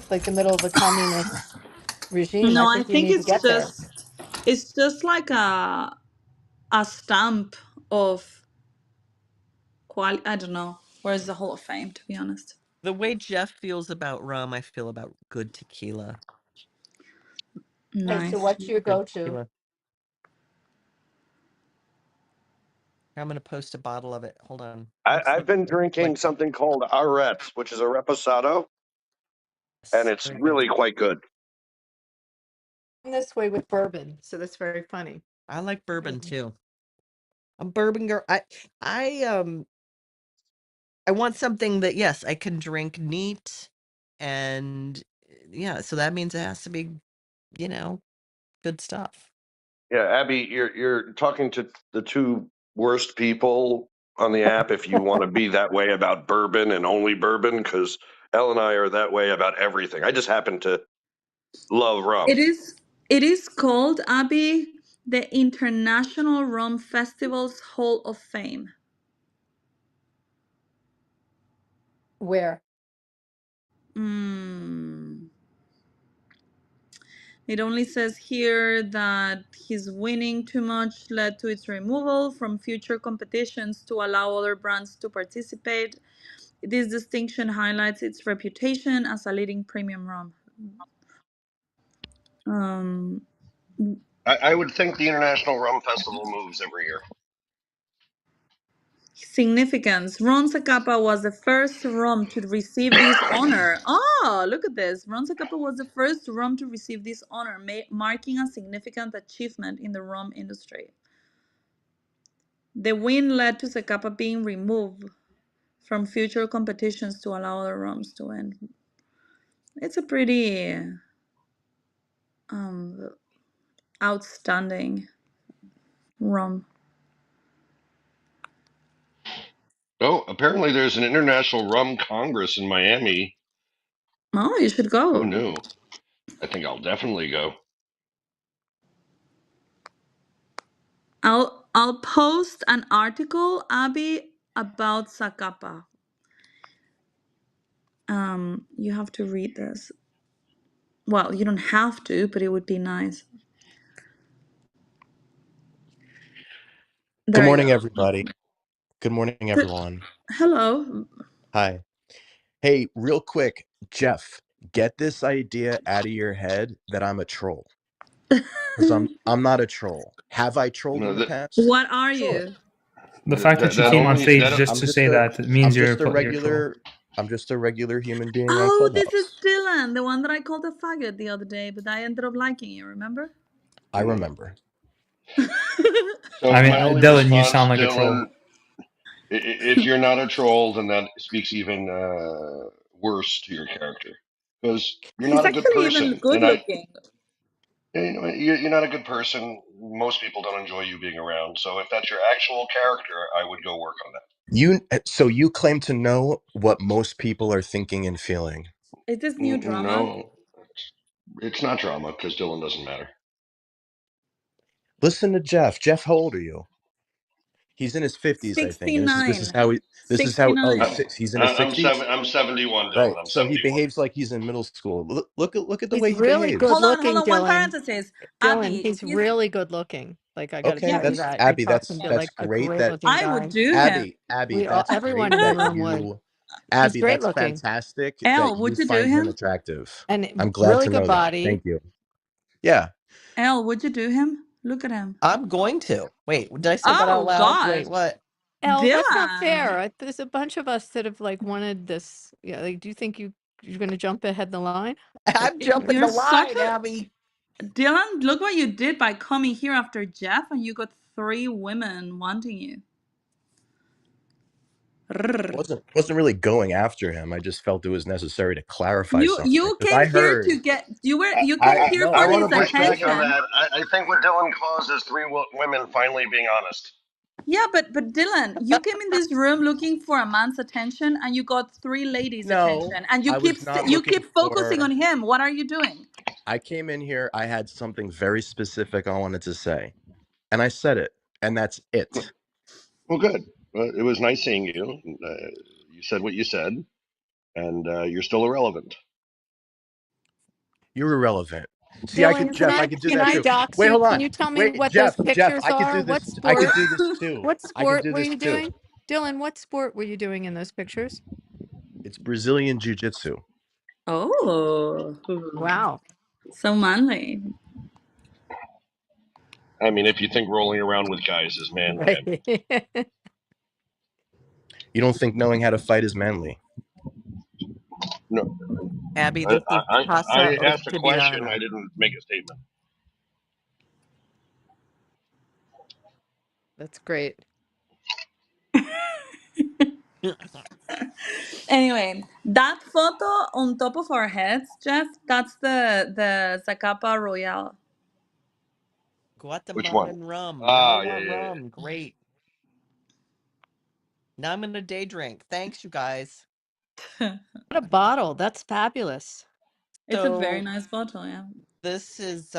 like the middle of a communist regime, I no, I think you think need to it's get there. just like a stamp of quality. I don't know. Where's the Hall of Fame? To be honest. The way Jeff feels about rum, I feel about good tequila. All right, so Nice. what's your Good go-to? tequila. I'm gonna post a bottle of it. Hold on. I've been Like drinking something called Arret, which is a reposado, and this? it's Very good. really quite good. This way with bourbon, so that's very funny. I like bourbon too. I'm bourbon girl. I I want something that yes, I can drink neat and yeah, so that means it has to be, you know, good stuff. Yeah, Abby, you're talking to the two worst people on the app if you want to be that way about bourbon and only bourbon, because Elle and I are that way about everything. I just happen to love It rum. is. It is called, Abby, the International Rum Festival's Hall of Fame. Where? Mm. It only says here that his winning too much led to its removal from future competitions to allow other brands to participate. This distinction highlights its reputation as a leading premium rum. Um, I would think the International Rum Festival moves every year. Significance. Ron Zacapa was the first rum to receive this honor. Oh, look at this. Ron Zacapa was the first rum to receive this honor, marking a significant achievement in the rum industry. The win led to Zacapa being removed from future competitions to allow other rums to win. It's a pretty um, outstanding rum. Oh, apparently there's an International Rum Congress in Miami. Oh, you should Who go. knew? I think I'll definitely go. I'll post an article, Abby, about Zacapa. You have to read this. Well, you don't have to, but it would be nice. Good There you morning, go. everybody. Good morning, Good. everyone. Hello. Hi. Hey, real quick, Jeff, get this idea out of your head that I'm a troll. Because I'm not a troll. Have I trolled No, in the that past? What are Sure. you? The fact that, that you that came on only stage that just I'm to just say a that means you're a troll. I'm just a regular human being on Oh, this is Clubhouse. Dylan, the one that I called a faggot the other day, but I ended up liking you, remember? I remember. so I mean, my only Dylan, you response, sound like a troll. Dylan, if you're not a troll, then that speaks even worse to your character because you're He's not a good actually even person, good and looking. you're not a good person. Most people don't enjoy you being around. So if that's your actual character, I would go work on that. So you claim to know what most people are thinking and feeling. Is this new drama? No, it's not drama because Dylan doesn't matter. Listen to Jeff. Jeff, how old are you? He's in his 50s, I think. And Sixty-nine. this is how oh, I, he's in his 60s? I'm 71, Right. Dylan. I'm So he 71. behaves like he's in middle school. Look at the He's way he really good Hold behaves. on, hold looking, on. One Dylan. parenthesis. Dylan, Abby, he's he's really good looking. Like I got to Okay, yeah. tell you that's that you're Abby, talking to that's like a great great that looking I would guy. do him. Abby, We all, that's everyone great in the that room would. you He's Abby, great that's looking fantastic that Elle, you would you do find him him? attractive. and I'm glad really to good know that. body. Thank you. Yeah. Elle, would you do him? Look at him. I'm going to. Wait, did I say that out Oh loud? Wait, God, what? Elle, that's not Dylan. fair. There's a bunch of us that have like wanted this. Yeah, like, do you think you're going to jump ahead the line? Like, I'm jumping You're the such line, a Abby. Dylan. Look what you did by coming here after Jeff, and you got 3 women wanting you. Rrr. Wasn't really going after him. I just felt it was necessary to clarify something You because came I here heard to get you I, came I, here no, I for want his to push back on attention. that. I think what Dylan caused is women finally being honest. Yeah, but Dylan, you came in this room looking for a man's attention, and you got 3 ladies' no, attention, and I was not you looking keep focusing for on him. What are you doing? I came in here, I had something very specific I wanted to say. And I said it, and that's it. Well, good. It was nice seeing you. You said what you said, and you're still irrelevant. You're irrelevant. See, Dylan, Jeff, I could do can that I too. dox Wait, you? hold Can on. you tell me Wait, what those Jeff, pictures are? What I could sport? do this too. What I could sport do were this you too. doing? Dylan, what sport were you doing in those pictures? It's Brazilian jiu-jitsu. Oh, Wow. so manly. I mean, if you think rolling around with guys is manly, Right. You don't think knowing how to fight is manly? no. Abby, I, this is I Casa asked a question. I Ostibiano. didn't make a statement. That's great. Anyway, that photo on top of our heads, Jeff, that's the Zacapa Royale. Which one? Guatemalan rum. Now I Ah, yeah, want yeah, yeah. rum. Great. Now I'm in a day drink. Thanks, you guys. What a bottle. That's fabulous. It's a very So nice bottle, yeah. this is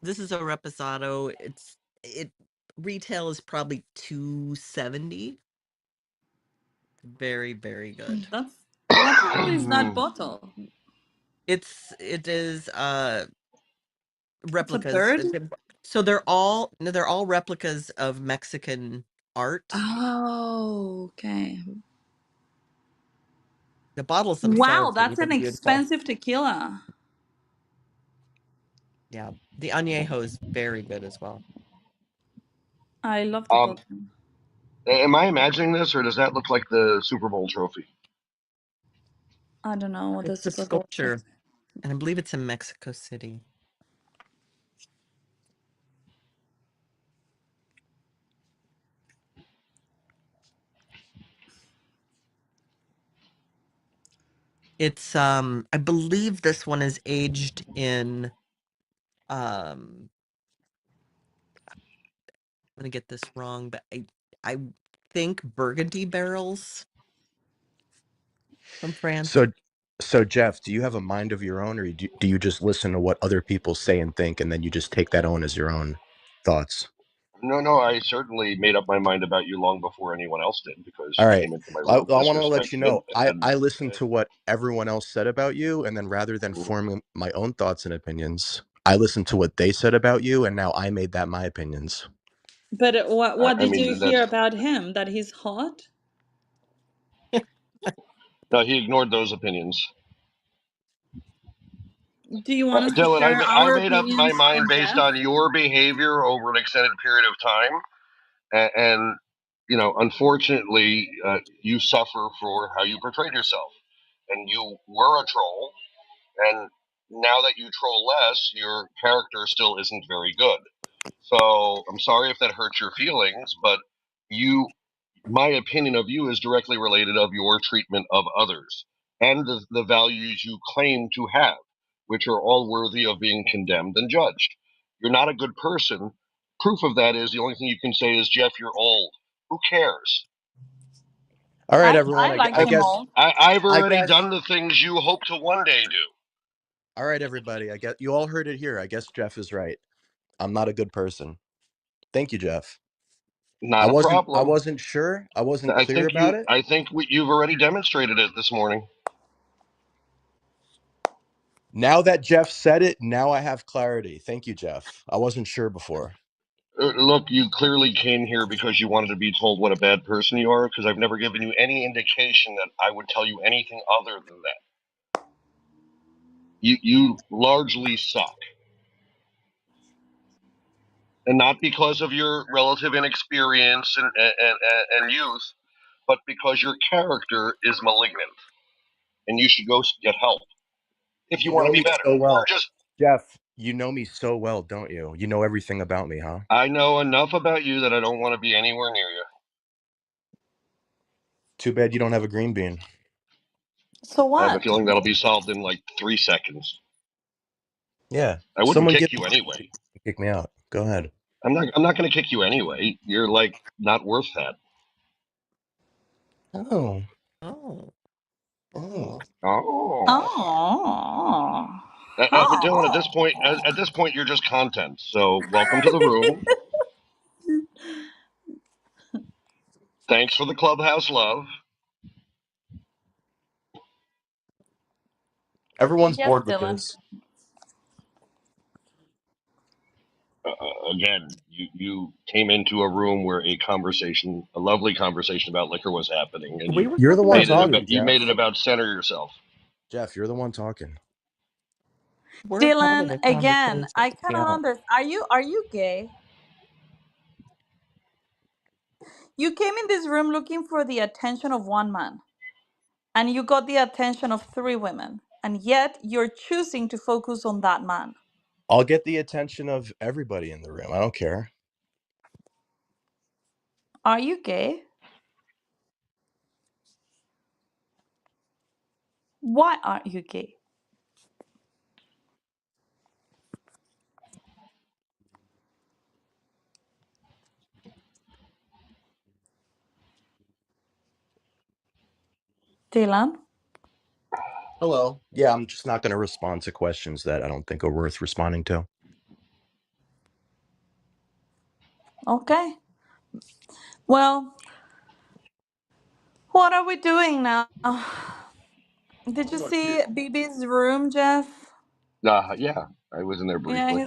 this is a reposado. It retail is probably 270. Very, very good. That's what color is that Hmm. bottle? It is It's a replicas. bird. So they're all replicas of Mexican art. Oh, okay. The bottles Wow, themselves are that's an even beautiful. expensive tequila. Yeah. The añejo is very good as well. I love the Um, bottle. am I imagining this, or does that look like the Super Bowl trophy? I don't know what the It's a Super Bowl trophy. sculpture, and I believe it's in Mexico City. It's I believe this one is aged in I'm gonna get this wrong, but I think Burgundy barrels from France. So so Jeff, do you have a mind of your own, or do you just listen to what other people say and think and then you just take that on as your own thoughts? No, no. I certainly made up my mind about you long before anyone else did because All you right. came into my I room want to let you disrespected know and I listened to what everyone else said about you, and then rather than forming my own thoughts and opinions, I listened to what they said about you, and now I made that my opinions. But what I did mean, you hear that's about him? That he's hot? no. He ignored those opinions. Do you want us to Dylan, share I our made up my opinions mind on based Jeff? on your behavior over an extended period of time, and unfortunately, you suffer for how you portrayed yourself, and you were a troll, and now that you troll less, your character still isn't very good. So I'm sorry if that hurts your feelings, but you my opinion of you is directly related of your treatment of others and the values you claim to have, which are all worthy of being condemned and judged. You're not a good person. Proof of that is the only thing you can say is, Jeff, you're old. Who cares? All right, everyone. I like I him guess all. I've I already guess. done the things you hope to one day do. All right, everybody. I get you all heard it here. I guess Jeff is right. I'm not a good person. Thank you, Jeff. I Not a wasn't. I problem. wasn't sure. I wasn't clear about it. I think you've already demonstrated it this morning. Now that Jeff said it, now I have clarity. Thank you, Jeff. I wasn't sure before. Look, you clearly came here because you wanted to be told what a bad person you are, because I've never given you any indication that I would tell you anything other than that. You largely suck. And not because of your relative inexperience and youth, but because your character is malignant. And you should go get help if you You want to know be me better. so Or well, just, Jeff. You know me so well, don't you? You know everything about me, huh? I know enough about you that I don't want to be anywhere near you. Too bad you don't have a green bean. So I have a what? feeling that'll be solved in like 3 seconds. Yeah. I wouldn't Someone give kick you anyway. kick me out. Go ahead. I'm not going to kick you anyway. You're like not worth that. Oh. Oh. Oh. Oh. Oh. But Dylan, Oh. at this point, you're just content. So welcome to the room. Thanks for the clubhouse love. Everyone's Yes, bored with Dylan. this. Again, you came into a room where a lovely conversation about liquor was happening, and We you were You're the talking one about made it food. talking, about you made Jeff. it about center yourself. Jeff, you're the one talking. We're having Dylan, a again, conversation. I cannot Yeah. understand. Are you gay? You came in this room looking for the attention of one man, and you got the attention of three women, and yet you're choosing to focus on that man. I'll get the attention of everybody in the room. I don't care. Are you gay? Why aren't you gay? Dylan? Hello. Yeah, I'm just not going to respond to questions that I don't think are worth responding to. Okay. Well, what are we doing now? Did I'm you going to. see BB's room, Jeff? Yeah, I was in there Yeah. briefly.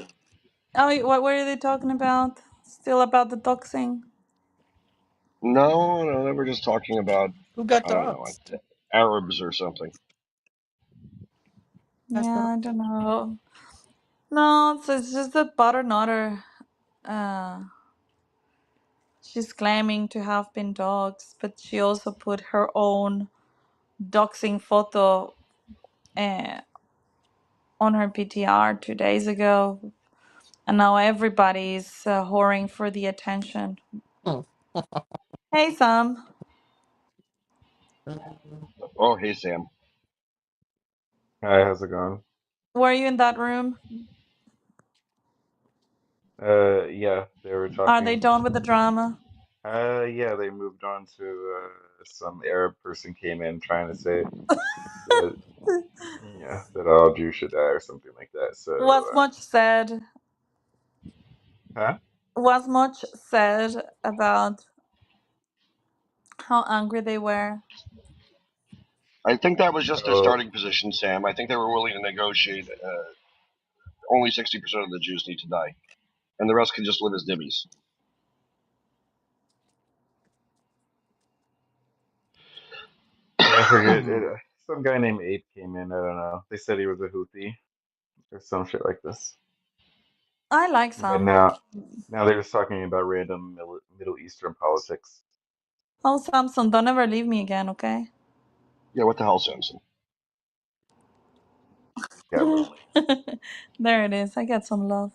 Oh, what were they talking about? Still about the doxing? No, they were just talking about Who got I don't know, dogs? Arabs or something. That's Yeah, not. I don't know. No, it's just that Butternut. Uh, she's claiming to have been doxxed, but she also put her own doxing photo uh, on her PTR 2 days ago, and now everybody's whoring for the attention. Hmm. Hey, Sam, Oh, hey Sam. Hi, how's it going? were you in that room? Yeah, they were Are they talking. done with the drama? Yeah, they moved on to some Arab person came in trying to say that, yeah, that all Jews should die or something like that. So, Was much said? huh? Was much said about how angry they were? I think that was just their Oh, starting position, Sam. I think they were willing to negotiate. Only 60% of the Jews need to die, and the rest can just live as dhimmis. forget it. Some guy named Ape came in. I don't know. They said he was a Houthi or some shit like this. I like But Sam. now they're just talking about random Middle Eastern politics. Oh, Samson, don't ever leave me again, okay? Yeah, what the hell, Samson? Got lonely. There it is. I get some love.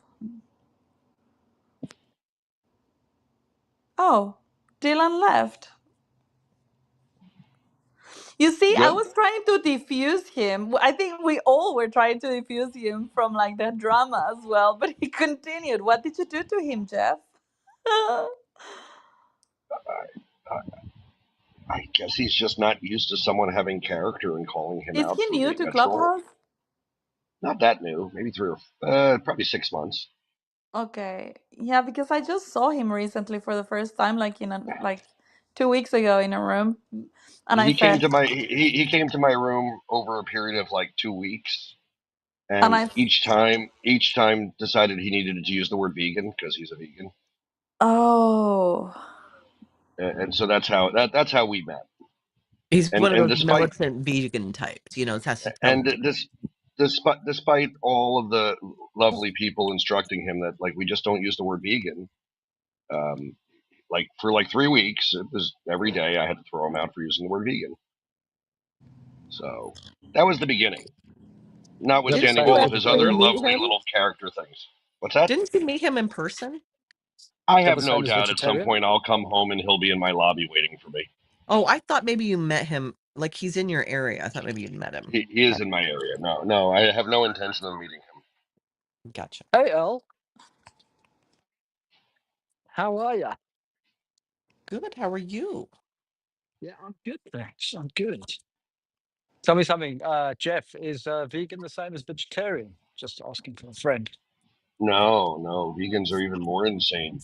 Oh, Dylan left. You see, I Good. was trying to defuse him. I think we all were trying to defuse him from like the drama as well, but he continued. What did you do to him, Jeff? I, I guess he's just not used to someone having character and calling him Is out he for new being to a troll. Clubhouse? Not that new, maybe probably 6 months. Okay. Yeah, because I just saw him recently for the first time, like in a like 2 weeks ago in a room. And I He came said, to my he came to my room over a period of like 2 weeks, and and I, each time decided he needed to use the word vegan because he's a vegan, oh, and so that's how we met. He's And one of and those despite militant vegan types, that's to tell and him. despite all of the lovely people instructing him that like we just don't use the word vegan, um, like for like 3 weeks, it was every day I had to throw him out for using the word vegan. So that was the beginning, Yep, Didn't notwithstanding you all same of his actually other vegetarian. meet lovely him? little character things. What's that? Didn't you meet him in person? I Is that have the no same as doubt at some vegetarian? point I'll come home and he'll be in my lobby waiting for me. Oh, I thought maybe you met him. Like he's in your area. I thought maybe you'd met him. He is Okay, in my area. No, I have no intention of meeting him. gotcha. Hey, El, how are ya? Good. How are you? Yeah, I'm good, thanks. I'm good. Tell me something. Jeff, is vegan the same as vegetarian? Just asking for a friend. No, vegans are even more insane.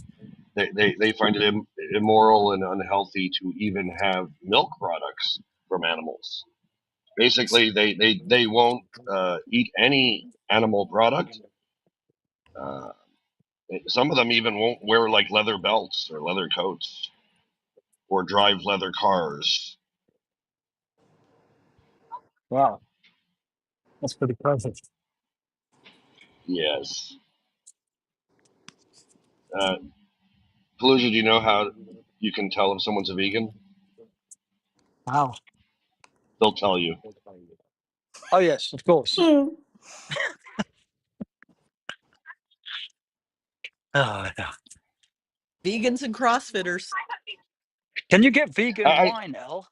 They find it immoral and unhealthy to even have milk products from animals. Basically, they won't eat any animal product. Uh, some of them even won't wear like leather belts or leather coats or drive leather cars. Wow, that's pretty crazy. Yes. Uh, Fallujah, do you know how you can tell if someone's a vegan? Wow. They'll tell you. Oh, yes, of course. hmm. Oh, yeah. Vegans and CrossFitters. Can you get vegan I, wine, El?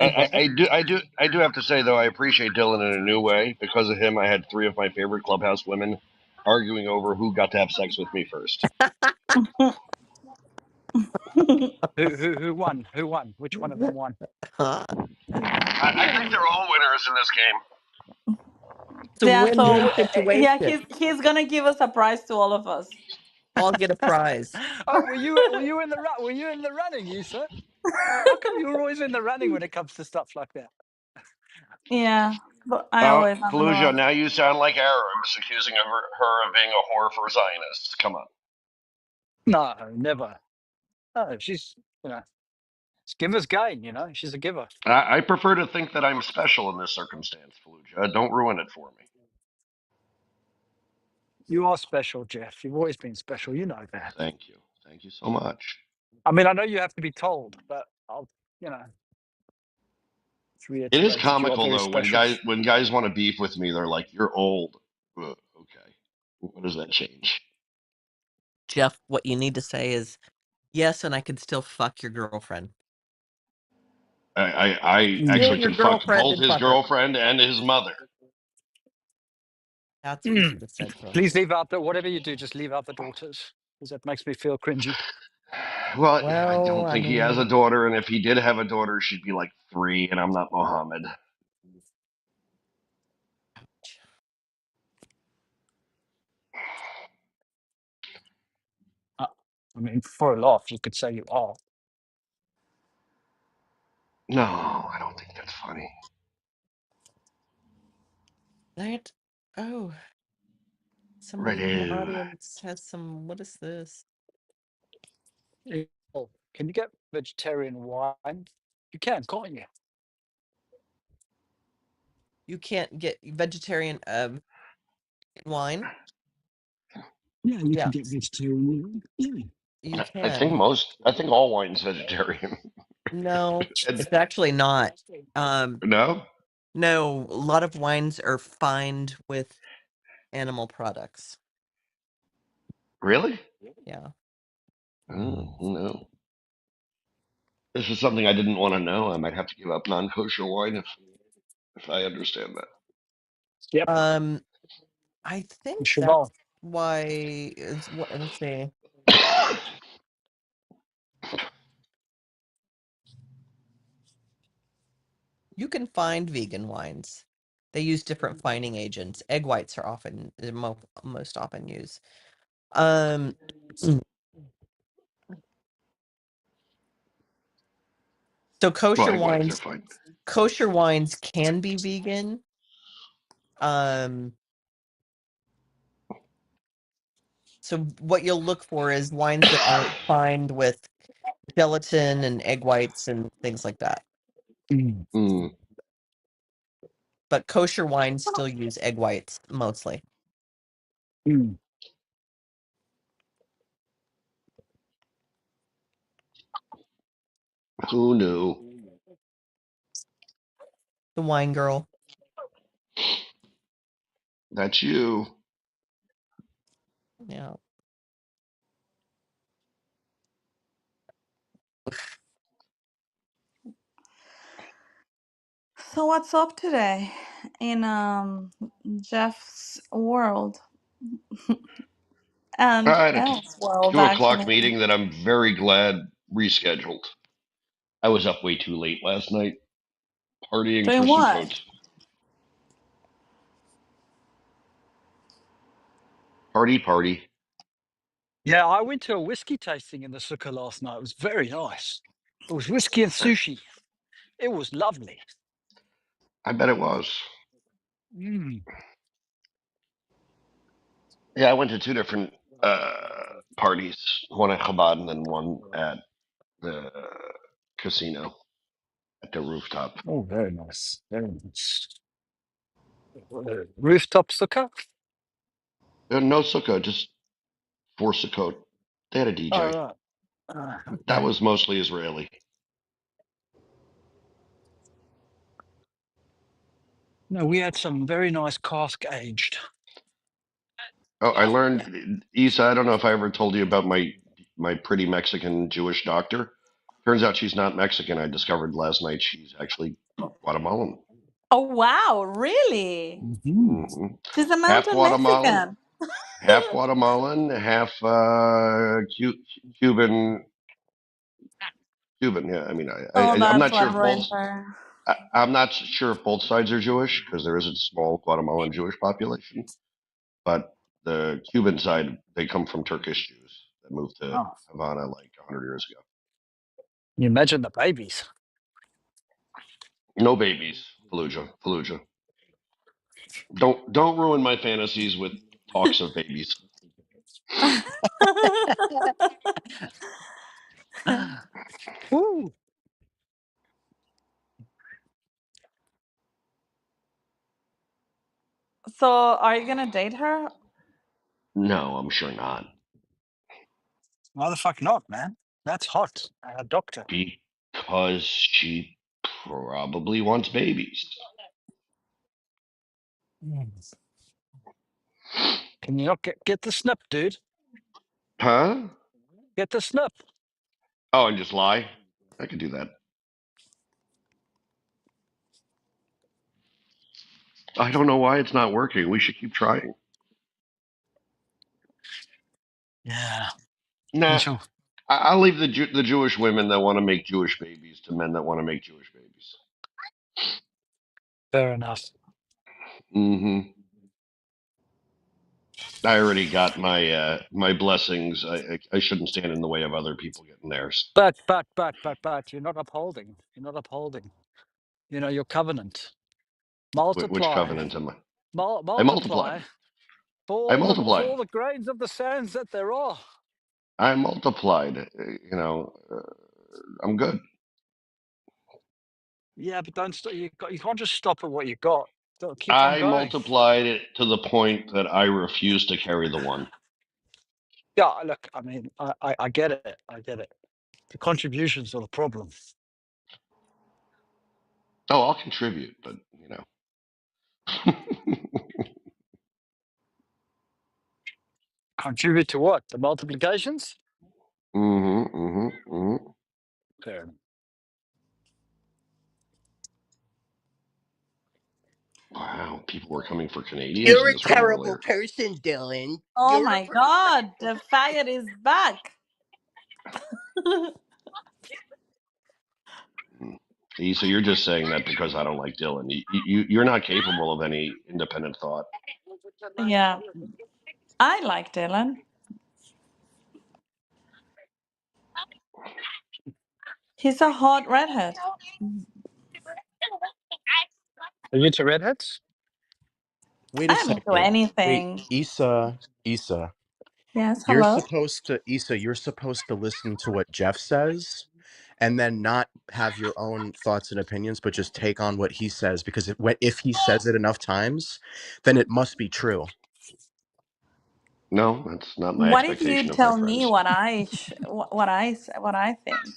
I do have to say though I appreciate Dylan in a new way. Because of him, I had three of my favorite clubhouse women arguing over who got to have sex with me first. Who won? Who won? Which one of them won? Huh? I think they're all winners in this game. It's a Yeah, so win-win yeah, situation. he's gonna give us a prize to all of us. All get a prize. Oh, were you in the were you in the running, Issa? How come you're always in the running when it comes to stuff like that? Yeah, but I always am in the Fallujah, wrong. now you sound like Arabs accusing her of being a whore for Zionists. Come on. No, never. Oh, she's it's giver's gain. She's a giver. I prefer to think that I'm special in this circumstance, Fallujah. Don't ruin it for me. You are special, Jeff. You've always been special. You know that. Thank you. Thank you so much. I mean, I know you have to be told, but I'll, It is reiterate that you are comical very though special. when guys want to beef with me, they're like, "You're old." Okay, what does that change? Jeff, what you need to say is yes, and I can still fuck your girlfriend. I You actually and your can fuck girlfriend both and his fuck her. girlfriend and his mother. That's what you Mm. should have said to him. Please leave out whatever you do, just leave out the daughters, because that makes me feel cringy. Well, I Well, don't I think he has a mean, daughter, and if he did have a daughter, she'd be like 3, and I'm not Mohammed. Uh, I mean, for a laugh, you could say you are. No, I don't think that's funny. that. Oh, somebody in the Righto. audience has some. What is this? Oh, can you get vegetarian wine? You can, can't you? You can't get vegetarian wine. Yeah, you Yeah, can get vegetarian. Yeah. you I think can. most. I think all wine's vegetarian. No, And it's actually not. Um, no, no, a lot of wines are fined with animal products. really? Yeah. Oh, no. This is something I didn't want to know. I might have to give up non-kosher wine if I understand Yep. Um, I think You should that's know. why is what let's see. that. You can find vegan wines. They use different fining agents. Egg whites are often most often used. Um, so Well, egg whites are fine. kosher wines can be vegan. Um, so what you'll look for is wines that aren't fined with gelatin and egg whites and things like that. Mm. Mm, But kosher wines still use egg whites mostly. Mm. who knew? The wine girl. That's you. Yeah. So what's up today in Jeff's world and I had a Elle's world 2 o'clock actually? meeting that I'm very glad rescheduled. I was up way too late last night, partying Doing for what? Sukkot. Party, party. Yeah, I went to a whiskey tasting in the sukkah last night. It was very nice. It was whiskey and I, sushi. It was lovely. I bet it was. Mm. Yeah, I went to two different parties, one at Chabad and then one at the casino at the rooftop. Oh, very nice. Very nice. Rooftop sukkah? No Sukkot, just for Sukkot. They had a Oh, DJ. right. Ah, That okay. was mostly Israeli. No, we had some very nice cask aged. Oh, I learned, Isa. I don't know if I ever told you about my pretty Mexican Jewish doctor. Turns out she's not Mexican. I discovered last night she's actually Guatemalan. Oh wow, really? Hmm. Hmm. She's Half American Guatemalan, Mexican. half Guatemalan, half Cuban. Cuban. Yeah. I mean, Oh, I'm that's not sure what if both. ruined her. I'm not sure if both sides are Jewish because there is a small Guatemalan Jewish population, but the Cuban side they come from Turkish Jews that moved to Oh, Havana like 100 years ago. you imagine the babies. No babies, Fallujah, Fallujah. Don't ruin my fantasies with talks of babies. Ooh. So, are you gonna date her? No, I'm sure not. Why the fuck not, man? That's hot. A doctor. Because she probably wants babies. Mm. Can you not get the snip, dude? Huh? Get the snip. Oh, and just lie? I could do that. I don't know why it's not working. We should keep trying. Yeah. Nah, Until I'll leave the Jewish women that want to make Jewish babies to men that want to make Jewish babies. fair enough. Hmm. I already got my blessings. I shouldn't stand in the way of other people getting theirs. But you're not upholding. You're not upholding. You know your covenant. Which Multiply, covenant am I? I multiply multiplied. I for multiplied. all the grains of the sands that there are. I multiplied. I'm good. Yeah, but don't stop. You can't just stop at what you got. Got to keep on I going. multiplied it to the point that I refuse to carry the one. Yeah, look, I mean, I get it. I get it. The contributions are the problem. Oh, I'll contribute, but you know. Contribute to what? The multiplications? Hmm. Fair enough. Wow, people were coming for Canadians You're in a this room terrible earlier. person, Dylan. Oh You're a my God, the faggot is back. So you're just saying that because I don't like Dylan. You're not capable of any independent thought. Yeah, I like Dylan. He's a hot redhead. Are you into redheads? Wait a I'm into second. Wait, anything. Isa, Yes, hello. You're supposed to listen to what Jeff says and then not have your own thoughts and opinions, but just take on what he says because if he says it enough times, then it must be true. No, that's not my What if you expectation of my tell me friends. what I think?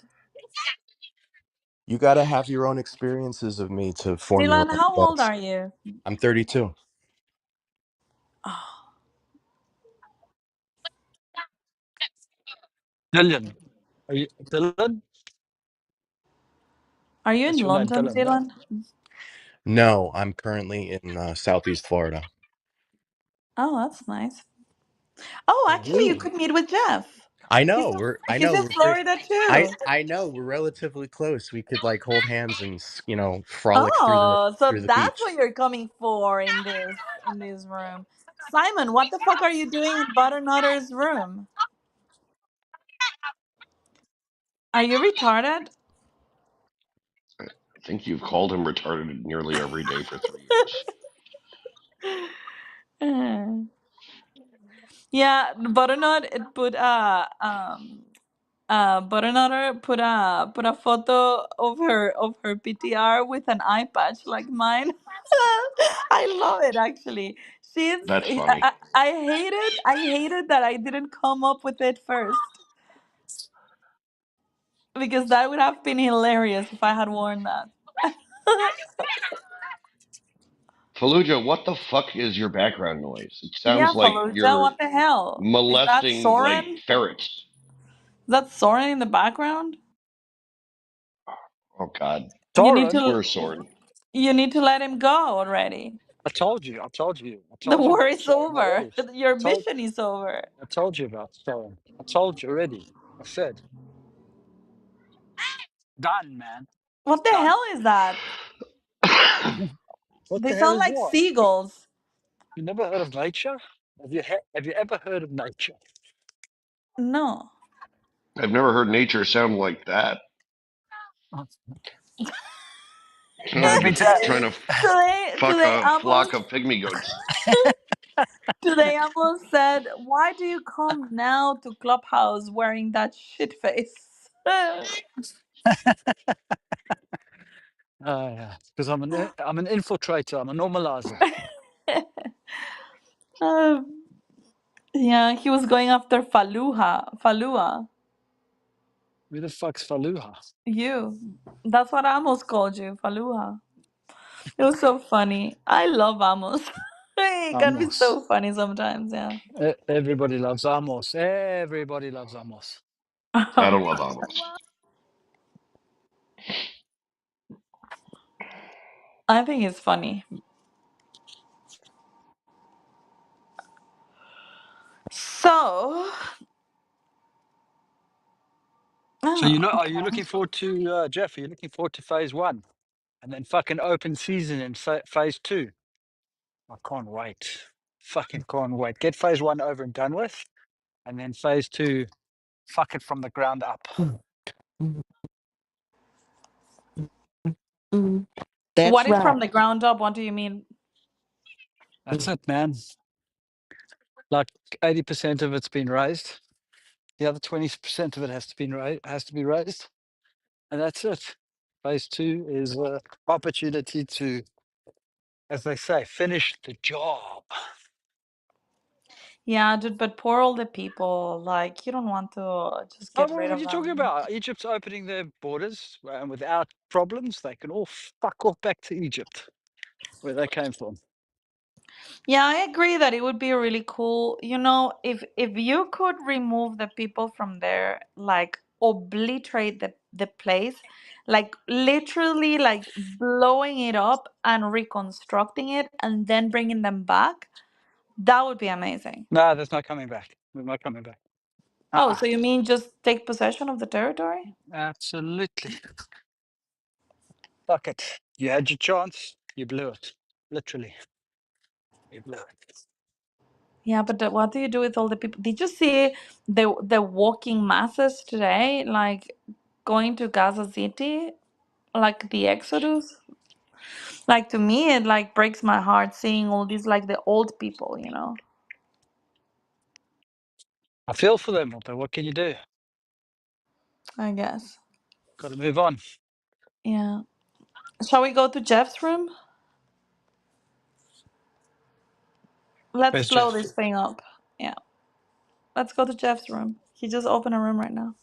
You got to have your own experiences of me to form your Dylan, own how old thoughts. are you? I'm 32. Oh, Dylan. Are you Dylan? are you in That's your name, London, Dylan, right? Dylan? No, I'm currently in Southeast Florida. Oh, that's nice. Oh, actually, you Ooh. could meet with Jeff. I He's know. in, I he's know in Florida too. I know we're relatively close. We could like hold hands and frolic Oh, so through the that's beach. what you're coming for in this room. Simon, what the fuck are you doing in Butternutter's room? Are you retarded? I think you've called him retarded nearly every day for 3 years. Yeah, Butternut it put Butternutter put a photo of her PTR with an eye patch like mine. I love it actually. She's That's funny. I hated that I didn't come up with it first because that would have been hilarious if I had worn that. Fallujah, what the fuck is your background noise? It Yeah, sounds like Fallujah, you're what the hell? Is that molesting like Soren? Is ferrets. that Soren in the background? Oh God, You need Soren, to where's Soren? you need to let him go already. I told you. I told you. I The told you war about is Soren over. already. Your I told mission is over. I told you about Soren. I told you already. I said, done, man. What It's the done. hell is that? What They the hell sound is like what? seagulls. You never heard of nature? Have you ever heard of nature? No. I've never heard nature sound like that. Oh, you Sounds never like been it's to trying to Do fuck they a flock almost of pygmy goats. said, "Why do you come now to Clubhouse wearing that shit face?" oh yeah, because I'm an infiltrator. I'm a normalizer. Um, yeah, he was going after Faluha. Falua. Who the fuck's Faluha? You. That's what Amos called you, Faluha. It was so funny. I love Amos. He can be Amos. so funny sometimes, yeah. Everybody loves Amos. Everybody loves Amos. I don't love Amos. I think it's funny. So, So oh, are you okay. looking forward to Jeff? Are you looking forward to phase one, and then fucking open season in phase two? I can't wait. Fucking can't wait. Get phase one over and done with, and then phase two, fuck it from the ground up. That's What is right. from the ground up? What do you mean? That's it, man. Like 80% of it's been raised. The other 20% of it has to be raised, and that's it. Phase two is an opportunity to, as they say, finish the job. Yeah, dude, but poor all the people. Like, you don't want to just Oh, get what rid are of you talking them. about? Egypt's opening their borders and without problems, they can all fuck off back to Egypt, where they came from. Yeah, I agree that it would be really cool. You know, if you could remove the people from there, like obliterate the place, like literally like blowing it up and reconstructing it and then bringing them back, that would be amazing. No, there's no coming back. There's no coming back. Oh, Uh-uh. so you mean just take possession of the territory? Absolutely. Fuck it. You had your chance. You blew it. Literally. You blew it. Yeah, but what do you do with all the people? Did you see the walking masses today, like going to Gaza City, like the Exodus? Like to me, it like breaks my heart seeing all these like the old people, you know. I feel for them, but what can you do? I guess. Got to move on. Yeah. Shall we go to Jeff's room? Let's Where's blow Jeff? this thing up. Yeah. Let's go to Jeff's room. He just opened a room right now.